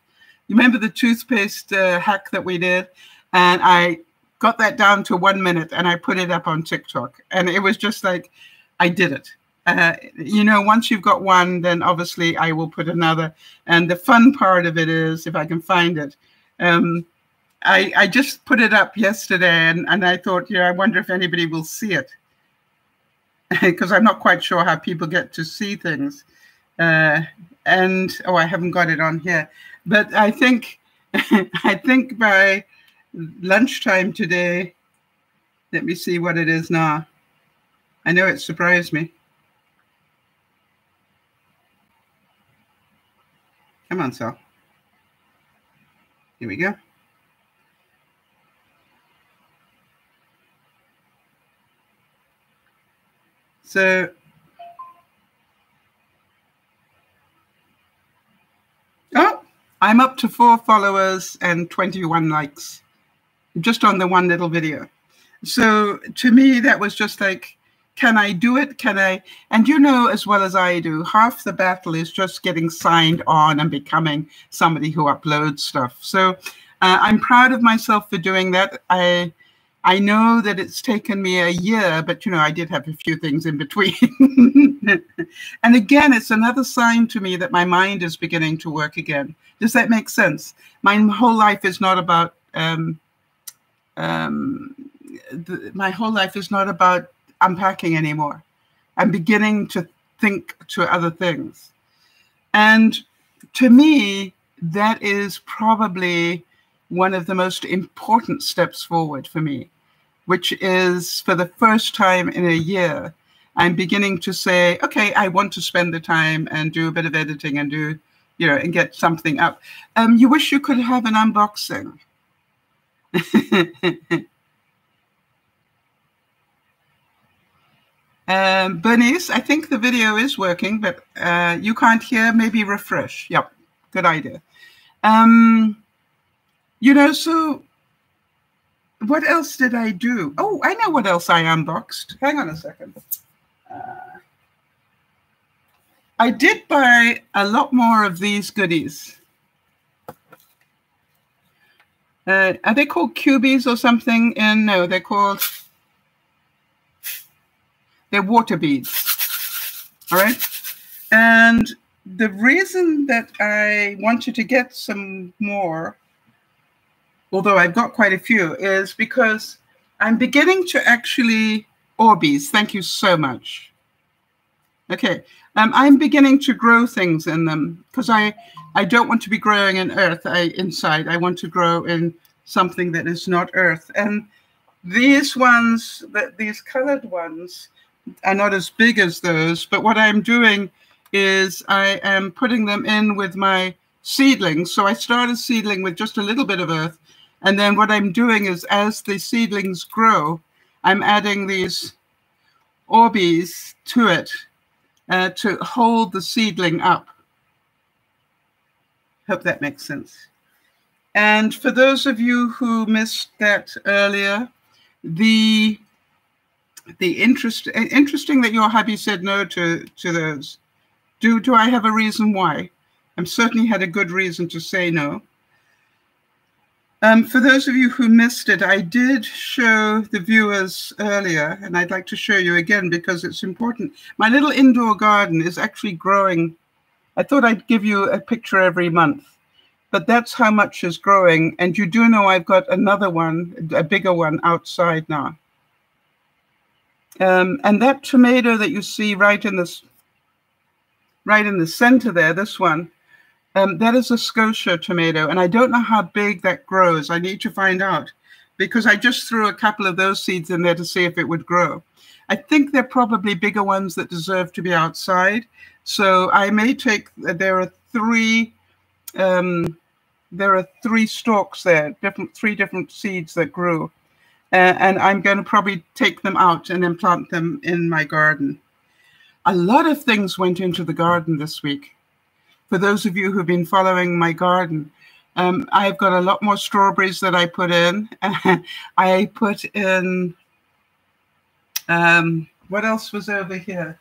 You remember the toothpaste hack that we did? And I got that down to 1 minute, and I put it up on TikTok. And it was just like, I did it. Once you've got one, then obviously I will put another. And the fun part of it is, if I can find it, I just put it up yesterday, and I thought, I wonder if anybody will see it. Because I'm not quite sure how people get to see things. I haven't got it on here. But I think by lunchtime today, let me see what it is now. I know it surprised me. Come on, Sal. Here we go. So, I'm up to 4 followers and 21 likes. Just on the one little video. So to me, that was just like, can I do it? Can I? And as well as I do, half the battle is just getting signed on and becoming somebody who uploads stuff. So I'm proud of myself for doing that. I know that it's taken me a year, but I did have a few things in between. And again, it's another sign to me that my mind is beginning to work again. Does that make sense? My whole life is not about my whole life is not about unpacking anymore. I'm beginning to think to other things. And to me, that is probably one of the most important steps forward for me, which is, for the first time in a year, I'm beginning to say, okay, I want to spend the time and do a bit of editing and do, and get something up. You wish you could have an unboxing. Bernice, I think the video is working, but you can't hear. Maybe refresh. Yep, good idea. So what else did I do? Oh, I know what else I unboxed. Hang on a second. I did buy a lot more of these goodies. Are they called cubies or something? No, they're water beads. All right. And the reason that I wanted to get some more, although I've got quite a few, is because I'm beginning to actually, Orbeez, thank you so much. Okay. I'm beginning to grow things in them because I don't want to be growing in earth inside. I want to grow in something that is not earth. And these ones, these colored ones, are not as big as those. But what I'm doing is I am putting them in with my seedlings. So I start a seedling with just a little bit of earth. And then what I'm doing is, as the seedlings grow, I'm adding these Orbeez to it to hold the seedling up. Hope that makes sense. And for those of you who missed that earlier, the interesting that your hubby said no to those. Do I have a reason why? I certainly had a good reason to say no. For those of you who missed it, I did show the viewers earlier, and I'd like to show you again because it's important. My little indoor garden is actually growing. I thought I'd give you a picture every month, but that's how much is growing. And you do know I've got another one, a bigger one outside now. And that tomato that you see right in the center there, this one, that is a Scotia tomato, and I don't know how big that grows. I need to find out because I just threw a couple of those seeds in there to see if it would grow. I think they're probably bigger ones that deserve to be outside. So I may take, there are three stalks there, three different seeds that grew. And I'm going to probably take them out and then plant them in my garden. A lot of things went into the garden this week. For those of you who've been following my garden, I've got a lot more strawberries that I put in. I put in, what else was over here?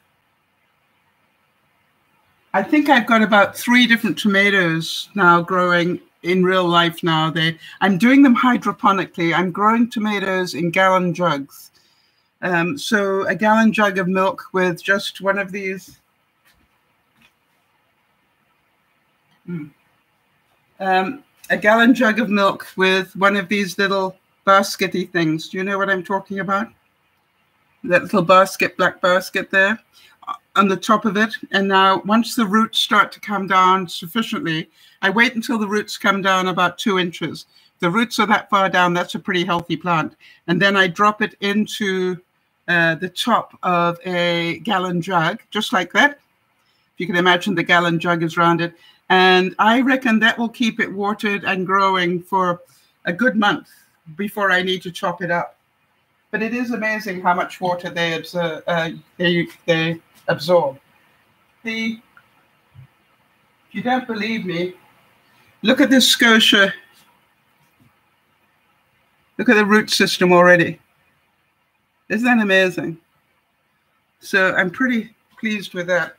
I think I've got about 3 different tomatoes now growing in real life now. I'm doing them hydroponically. I'm growing tomatoes in gallon jugs. So a gallon jug of milk with just one of these. A gallon jug of milk with one of these little baskety things. Do you know what I'm talking about? That little basket, black basket there on the top of it. And now once the roots start to come down sufficiently, I wait until the roots come down about 2 inches. The roots are that far down, that's a pretty healthy plant. And then I drop it into the top of a gallon jug, just like that. If you can imagine the gallon jug is rounded. And I reckon that will keep it watered and growing for a good month before I need to chop it up. But it is amazing how much water they absorb. If you don't believe me, look at this Scotia. Look at the root system already. Isn't that amazing? So I'm pretty pleased with that.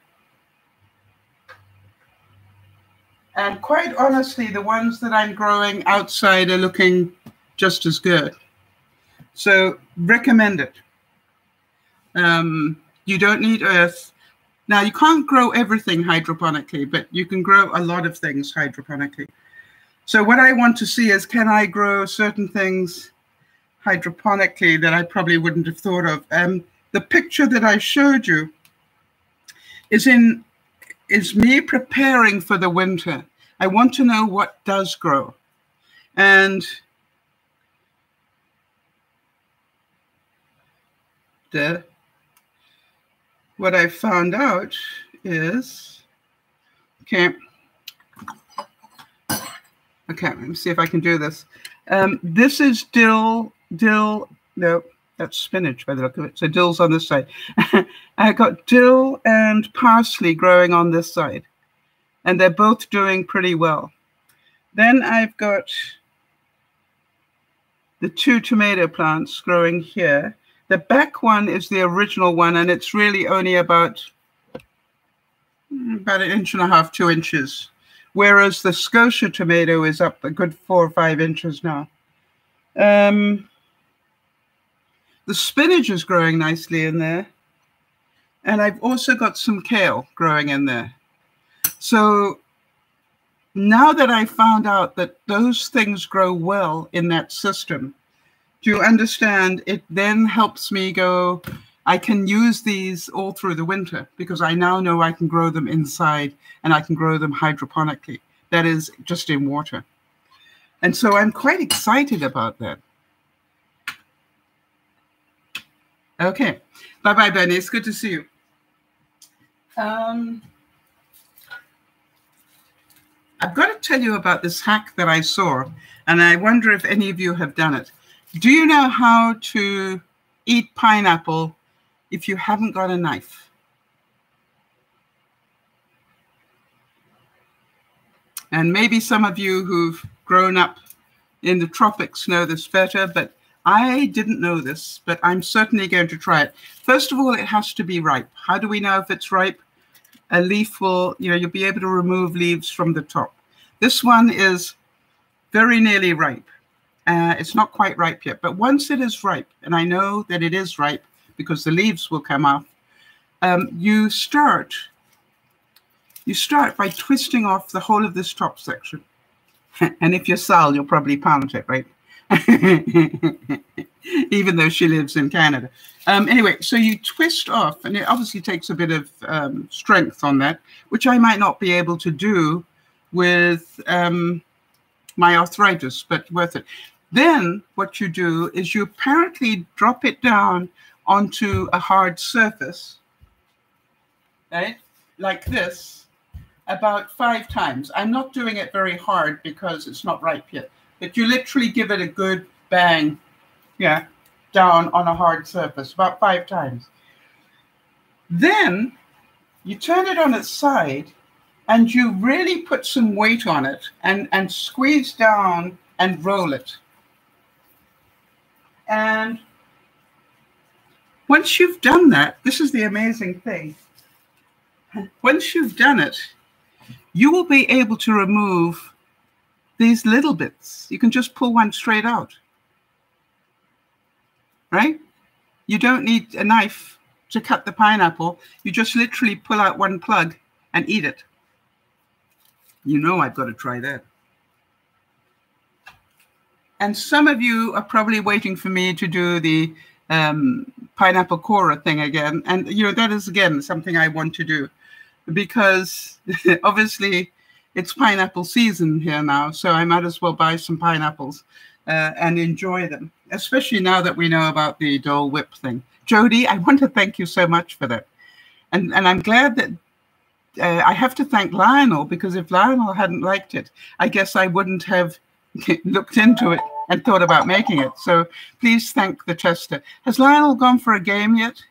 And quite honestly, the ones that I'm growing outside are looking just as good. So recommend it. You don't need earth. Now, you can't grow everything hydroponically, but you can grow a lot of things hydroponically. So what I want to see is, can I grow certain things hydroponically that I probably wouldn't have thought of? The picture that I showed you is me preparing for the winter. I want to know what does grow. And what I found out is, okay, let me see if I can do this. This is dill, no, that's spinach by the look of it. So dill's on this side. I got dill and parsley growing on this side, and they're both doing pretty well. Then I've got the 2 tomato plants growing here. The back one is the original one, and it's really only about 1.5 inches, 2 inches. Whereas the Scotia tomato is up a good 4 or 5 inches now. The spinach is growing nicely in there. And I've also got some kale growing in there. So now that I found out that those things grow well in that system, do you understand? It then helps me go, I can use these all through the winter because I now know I can grow them inside and I can grow them hydroponically. That is just in water. And so I'm quite excited about that. Okay. Bye-bye, Benny. It's good to see you. I've got to tell you about this hack that I saw, and I wonder if any of you have done it. Do you know how to eat pineapple if you haven't got a knife? And maybe some of you who've grown up in the tropics know this better, but I didn't know this, but I'm certainly going to try it. First of all, it has to be ripe. How do we know if it's ripe? A leaf will, you'll be able to remove leaves from the top. This one is very nearly ripe. It's not quite ripe yet, but once it is ripe, and I know that it is ripe because the leaves will come off, you start by twisting off the whole of this top section. And if you're Sal, you'll probably pound it, right? Even though she lives in Canada. Anyway, so you twist off, and it obviously takes a bit of strength on that, which I might not be able to do with my arthritis, but worth it. Then what you do is you apparently drop it down onto a hard surface, right? Like this, about 5 times. I'm not doing it very hard because it's not ripe yet, but you literally give it a good bang, yeah, down on a hard surface, about 5 times. Then you turn it on its side and you really put some weight on it and squeeze down and roll it. And once you've done that, this is the amazing thing. Once you've done it, you will be able to remove these little bits. You can just pull one straight out, right? You don't need a knife to cut the pineapple. You just literally pull out one plug and eat it. You know I've got to try that. And some of you are probably waiting for me to do the pineapple corer thing again. And, that is, again, something I want to do because obviously it's pineapple season here now. So I might as well buy some pineapples and enjoy them, especially now that we know about the Dole Whip thing. Jody, I want to thank you so much for that. And I'm glad that I have to thank Lionel, because if Lionel hadn't liked it, I guess I wouldn't have looked into it and thought about making it. So please thank the tester. Has Lionel gone for a game yet?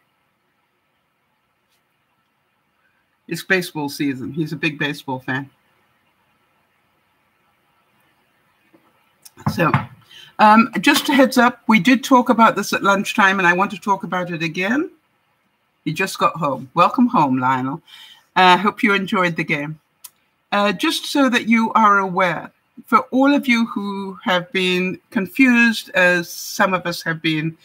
It's baseball season. He's a big baseball fan. So just a heads up, we did talk about this at lunchtime, and I want to talk about it again. He just got home. Welcome home, Lionel. I hope you enjoyed the game. Just so that you are aware, for all of you who have been confused, as some of us have been,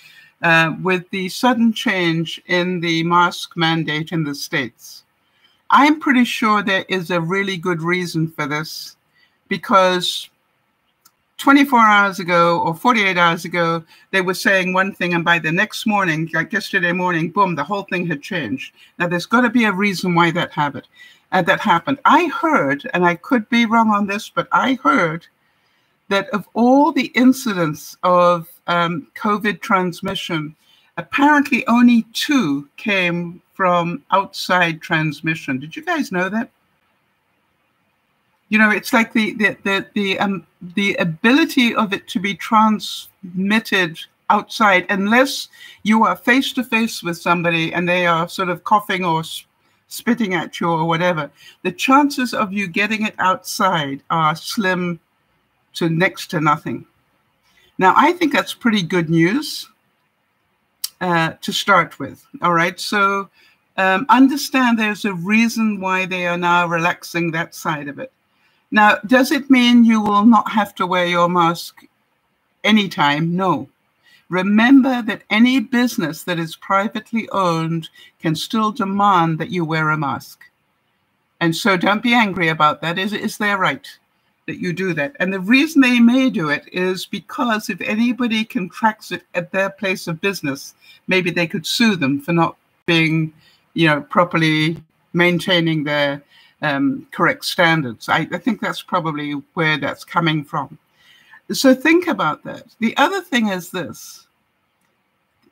with the sudden change in the mask mandate in the States, I'm pretty sure there is a really good reason for this, because 24 hours ago or 48 hours ago, they were saying one thing, and by the next morning, like yesterday morning, boom, the whole thing had changed. Now, there's got to be a reason why that happened. I heard, and I could be wrong on this, but I heard that of all the incidents of COVID transmission, apparently only 2 came from outside transmission. Did you guys know that? It's like the ability of it to be transmitted outside, unless you are face to face with somebody and they are sort of coughing or spitting at you or whatever, the chances of you getting it outside are slim to next to nothing. Now, I think that's pretty good news to start with. All right, so understand there's a reason why they are now relaxing that side of it. Now, does it mean you will not have to wear your mask anytime? No. Remember that any business that is privately owned can still demand that you wear a mask. And so don't be angry about that. It's their right that you do that. And the reason they may do it is because if anybody contracts it at their place of business, maybe they could sue them for not being, properly maintaining their correct standards. I think that's probably where that's coming from. So think about that. The other thing is this.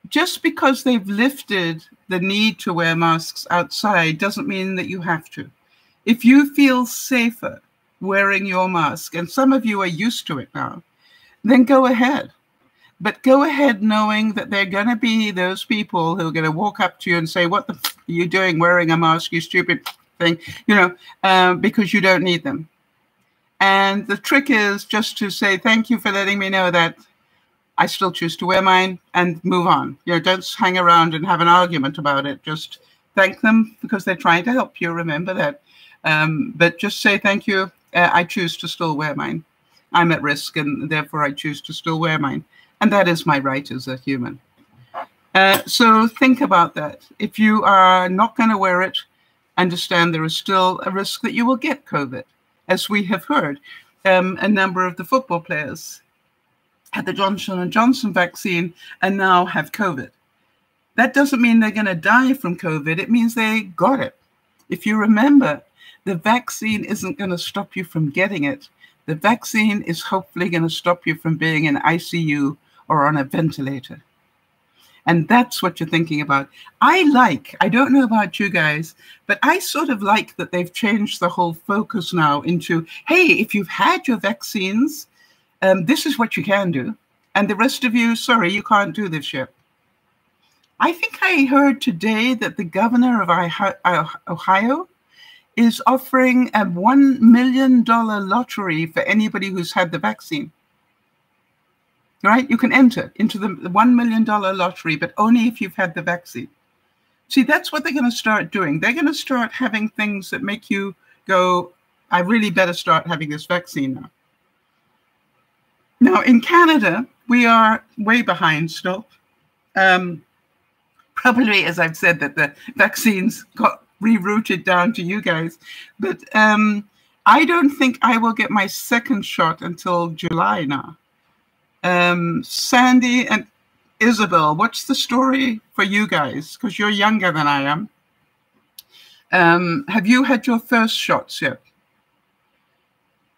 Just because they've lifted the need to wear masks outside doesn't mean that you have to. If you feel safer wearing your mask, and some of you are used to it now, then go ahead. But go ahead knowing that there are going to be those people who are going to walk up to you and say, what the f are you doing wearing a mask, you stupid thing, because you don't need them. And the trick is just to say, thank you for letting me know that I still choose to wear mine, and move on. You know, don't hang around and have an argument about it. Just thank them because they're trying to help you. Remember that. But just say thank you. I choose to still wear mine. I'm at risk, and therefore I choose to still wear mine. And that is my right as a human. So think about that. If you are not going to wear it, understand there is still a risk that you will get COVID. As we have heard, a number of the football players had the Johnson & Johnson vaccine and now have COVID. That doesn't mean they're going to die from COVID. It means they got it. If you remember, the vaccine isn't going to stop you from getting it. The vaccine is hopefully going to stop you from being in ICU or on a ventilator. And that's what you're thinking about. I don't know about you guys, but I sort of like that they've changed the whole focus now into, hey, if you've had your vaccines, this is what you can do. And the rest of you, sorry, you can't do this yet. I think I heard today that the governor of Ohio is offering a $1 million lottery for anybody who's had the vaccine. Right? You can enter into the $1 million lottery, but only if you've had the vaccine. See, that's what they're going to start doing. They're going to start having things that make you go, I really better start having this vaccine now. Now, in Canada, we are way behind still. Probably, as I've said, that the vaccines got rerouted down to you guys. But I don't think I will get my second shot until July now. Sandy and Isabel, what's the story for you guys? Because you're younger than I am. Have you had your first shots yet?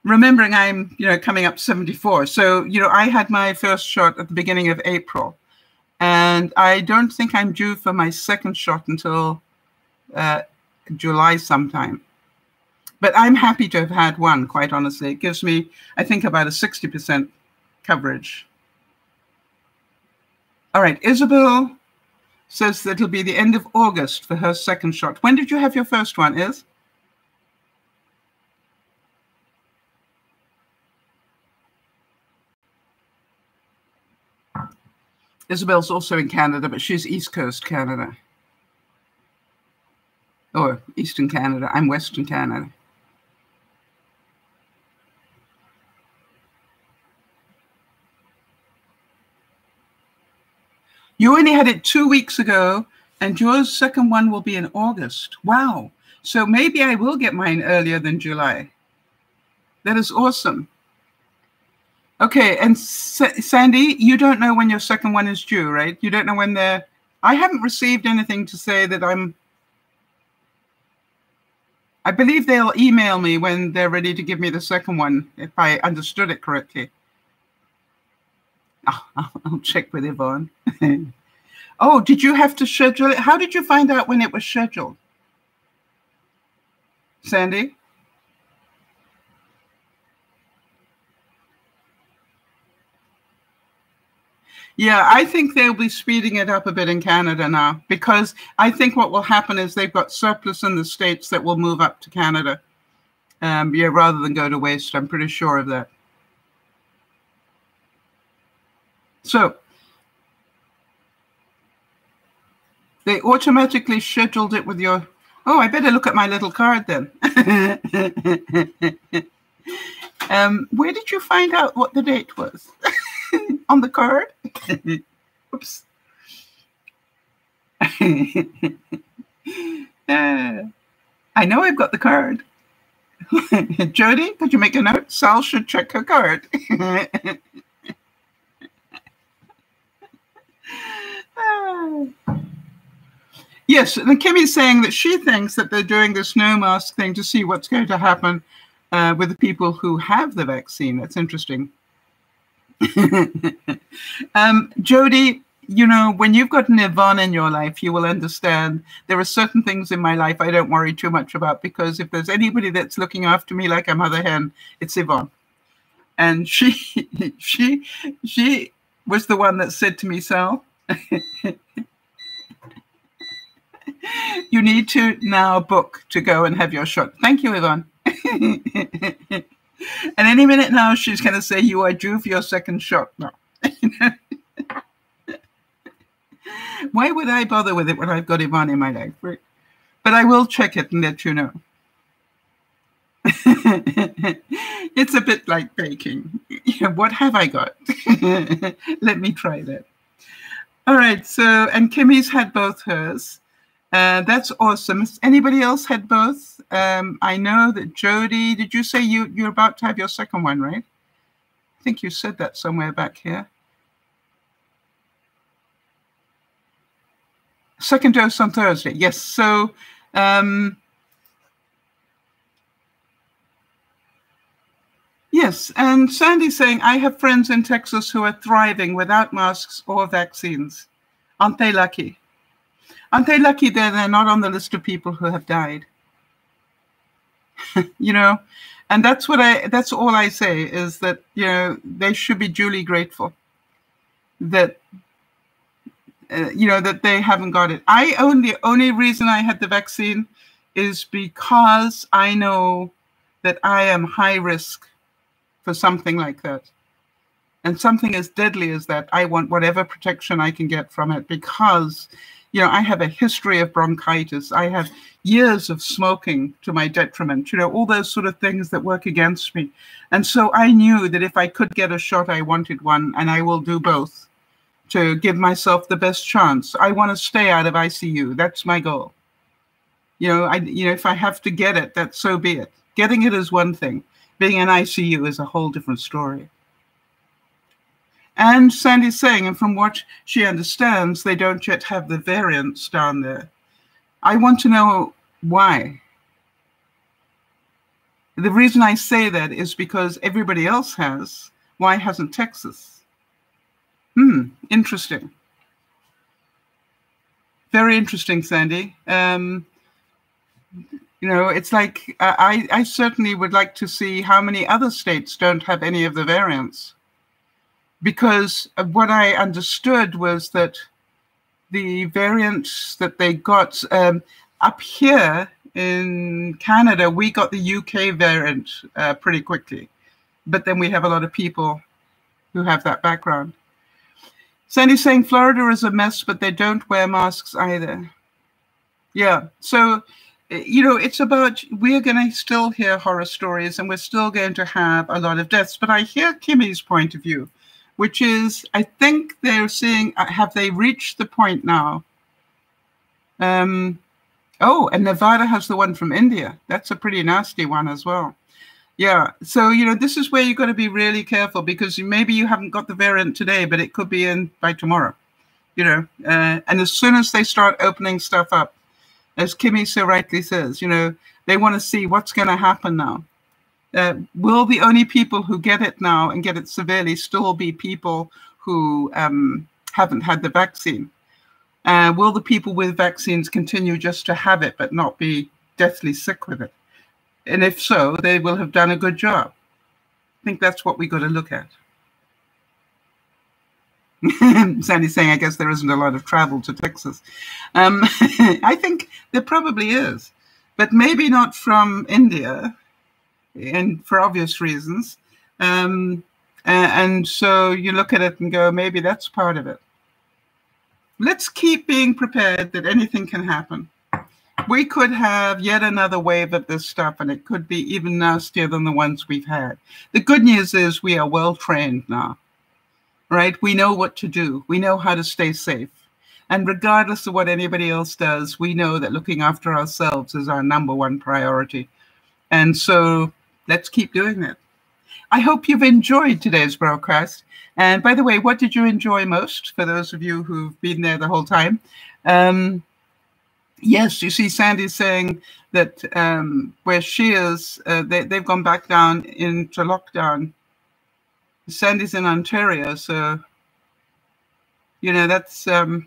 Remembering I'm, coming up 74. So, I had my first shot at the beginning of April. And I don't think I'm due for my second shot until July sometime. But I'm happy to have had one, quite honestly. It gives me, I think, about a 60% coverage. All right, Isabel says that it'll be the end of August for her second shot. When did you have your first one, Is? Isabel's also in Canada, but she's East Coast Canada. Or Eastern Canada. I'm Western Canada. You only had it 2 weeks ago, and your second one will be in August. Wow. So maybe I will get mine earlier than July. That is awesome. Okay, and Sandy, you don't know when your second one is due, right? You don't know when they're... I haven't received anything to say that I'm... I believe they'll email me when they're ready to give me the second one, if I understood it correctly. Oh, I'll check with Yvonne. Oh, did you have to schedule it? How did you find out when it was scheduled? Sandy? Yeah, I think they'll be speeding it up a bit in Canada now, because I think what will happen is they've got surplus in the States that will move up to Canada, rather than go to waste. I'm pretty sure of that. So they automatically scheduled it with your... Oh, I better look at my little card then. Where did you find out what the date was? On the card? Oops. I know I've got the card. Jody, could you make a note? Sal should check her card. Yes, and Kimmy's saying that she thinks that they're doing this no mask thing to see what's going to happen with the people who have the vaccine. That's interesting. Jody, when you've got an Yvonne in your life, you will understand there are certain things in my life I don't worry too much about, because if there's anybody that's looking after me like a mother hen, it's Yvonne. And she was the one that said to me, Sal, you need to now book to go and have your shot. Thank you, Yvonne. And any minute now, she's going to say, you are due for your second shot now. Why would I bother with it when I've got Yvonne in my life? Right? But I will check it and let you know. It's a bit like baking. What have I got? Let me try that. All right. So, and Kimmy's had both hers. That's awesome. Has anybody else had both? I know that Jody, did you say you're about to have your second one, right? I think you said that somewhere back here. Second dose on Thursday. Yes. So, yes. And Sandy's saying, I have friends in Texas who are thriving without masks or vaccines. Aren't they lucky? Aren't they lucky that they're not on the list of people who have died? And that's all I say is that, they should be duly grateful that, that they haven't got it. The only reason I had the vaccine is because I know that I am high risk for something like that. And something as deadly as that, I want whatever protection I can get from it because, I have a history of bronchitis. I have years of smoking to my detriment, all those sort of things that work against me. And so I knew that if I could get a shot, I wanted one, and I will do both to give myself the best chance. I want to stay out of ICU. That's my goal. If I have to get it, that's so be it. Getting it is one thing. Being in ICU is a whole different story. And Sandy's saying, and from what she understands, they don't yet have the variants down there. I want to know why. The reason I say that is because everybody else has. Why hasn't Texas? Interesting. Very interesting, Sandy. It's like I certainly would like to see how many other states don't have any of the variants. Because what I understood was that the variants that they got up here in Canada, we got the UK variant pretty quickly. But then we have a lot of people who have that background. Sandy's saying Florida is a mess, but they don't wear masks either. Yeah. So, it's about, we're going to still hear horror stories and we're still going to have a lot of deaths. But I hear Kimmy's point of view, which is, I think they're seeing, have they reached the point now? And Nevada has the one from India. That's a pretty nasty one as well. Yeah. So, this is where you've got to be really careful because maybe you haven't got the variant today, but it could be in by tomorrow, and as soon as they start opening stuff up, as Kimmy so rightly says, they want to see what's going to happen now. Will the only people who get it now and get it severely still be people who haven't had the vaccine? Will the people with vaccines continue just to have it but not be deathly sick with it? And if so, they will have done a good job. I think that's what we got to look at. Sandy's saying, I guess there isn't a lot of travel to Texas. I think there probably is, but maybe not from India, and for obvious reasons. And so you look at it and go, maybe that's part of it. Let's keep being prepared that anything can happen. We could have yet another wave of this stuff, and it could be even nastier than the ones we've had. The good news is we are well trained now, right? We know what to do. We know how to stay safe. And regardless of what anybody else does, we know that looking after ourselves is our #1 priority. And so let's keep doing that. I hope you've enjoyed today's broadcast. And by the way, what did you enjoy most, for those of you who've been there the whole time? Yes, you see Sandy's saying that where she is, they've gone back down into lockdown. Sandy's in Ontario, so, that's, they're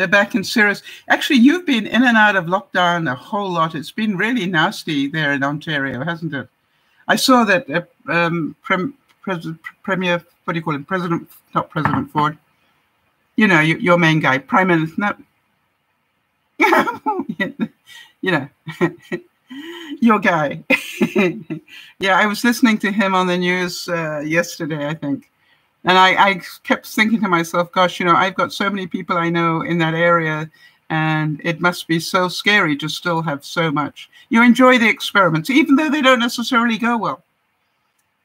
back in serious. Actually, you've been in and out of lockdown a whole lot. It's been really nasty there in Ontario, hasn't it? I saw that Premier, what do you call him? Not President Ford. Your main guy, Prime Minister. No. Your guy. Yeah, I was listening to him on the news yesterday, I think. And I kept thinking to myself, gosh, I've got so many people I know in that area, and it must be so scary to still have so much. You enjoy the experiments, even though they don't necessarily go well.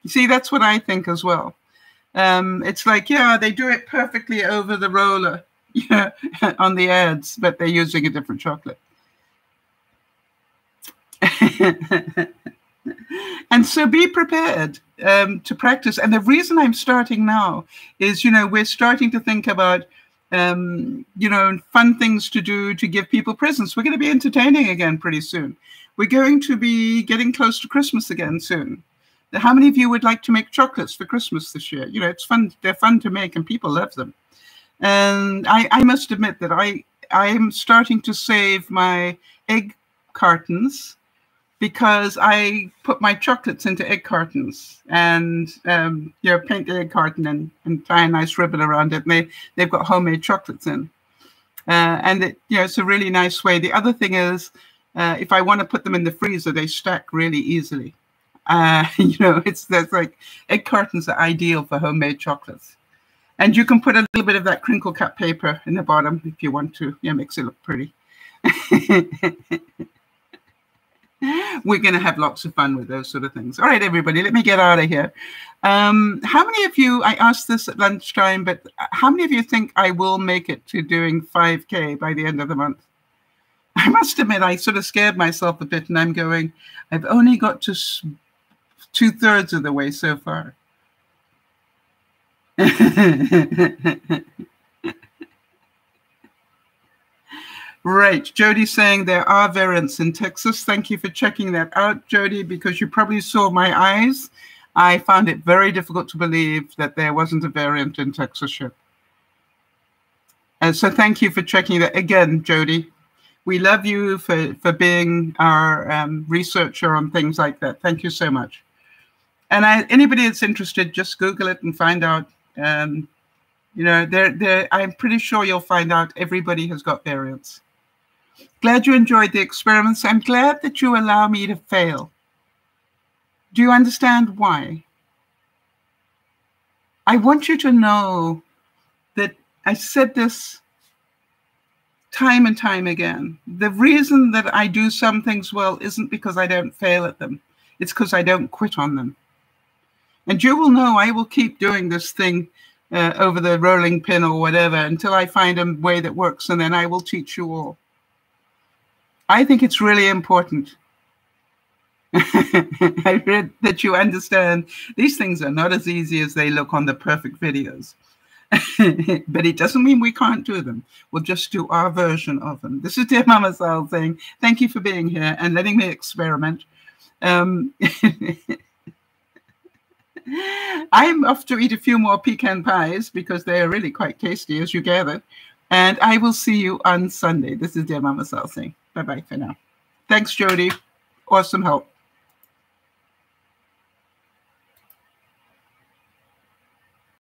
You see, that's what I think as well. It's like, yeah, they do it perfectly over the roller on the ads, but they're using a different chocolate. And so be prepared to practice. And the reason I'm starting now is, we're starting to think about, fun things to do to give people presents. We're going to be entertaining again pretty soon. We're going to be getting close to Christmas again soon. How many of you would like to make chocolates for Christmas this year? It's fun. They're fun to make and people love them. And I must admit that I am starting to save my egg cartons, because I put my chocolates into egg cartons and, paint the egg carton and tie a nice ribbon around it. And they've got homemade chocolates in. And it's a really nice way. The other thing is, if I want to put them in the freezer, they stack really easily. That's like egg cartons are ideal for homemade chocolates. And you can put a little bit of that crinkle cut paper in the bottom if you want to. Makes it look pretty. We're going to have lots of fun with those sort of things. All right, everybody, let me get out of here. How many of you, I asked this at lunchtime, but how many of you think I will make it to doing 5K by the end of the month? I must admit, I sort of scared myself a bit, and I'm going, I've only got to 2/3 of the way so far. Right, Jody's saying there are variants in Texas. Thank you for checking that out, Jody, because you probably saw my eyes. I found it very difficult to believe that there wasn't a variant in Texas yet. And so thank you for checking that again, Jody. We love you for being our researcher on things like that. Thank you so much. And anybody that's interested, just Google it and find out. I'm pretty sure you'll find out everybody has got variants. Glad you enjoyed the experiments. I'm glad that you allow me to fail. Do you understand why? I want you to know that I said this time and time again. The reason that I do some things well isn't because I don't fail at them. It's because I don't quit on them. And you will know I will keep doing this thing over the rolling pin or whatever until I find a way that works, and then I will teach you all. I think it's really important. I read that you understand these things are not as easy as they look on the perfect videos. But it doesn't mean we can't do them. We'll just do our version of them. This is Dear Mama Sal saying, thank you for being here and letting me experiment. I'm off to eat a few more pecan pies because they are really quite tasty, as you gathered. And I will see you on Sunday. This is Dear Mama Sal saying bye-bye for now. Thanks, Jody. Awesome help.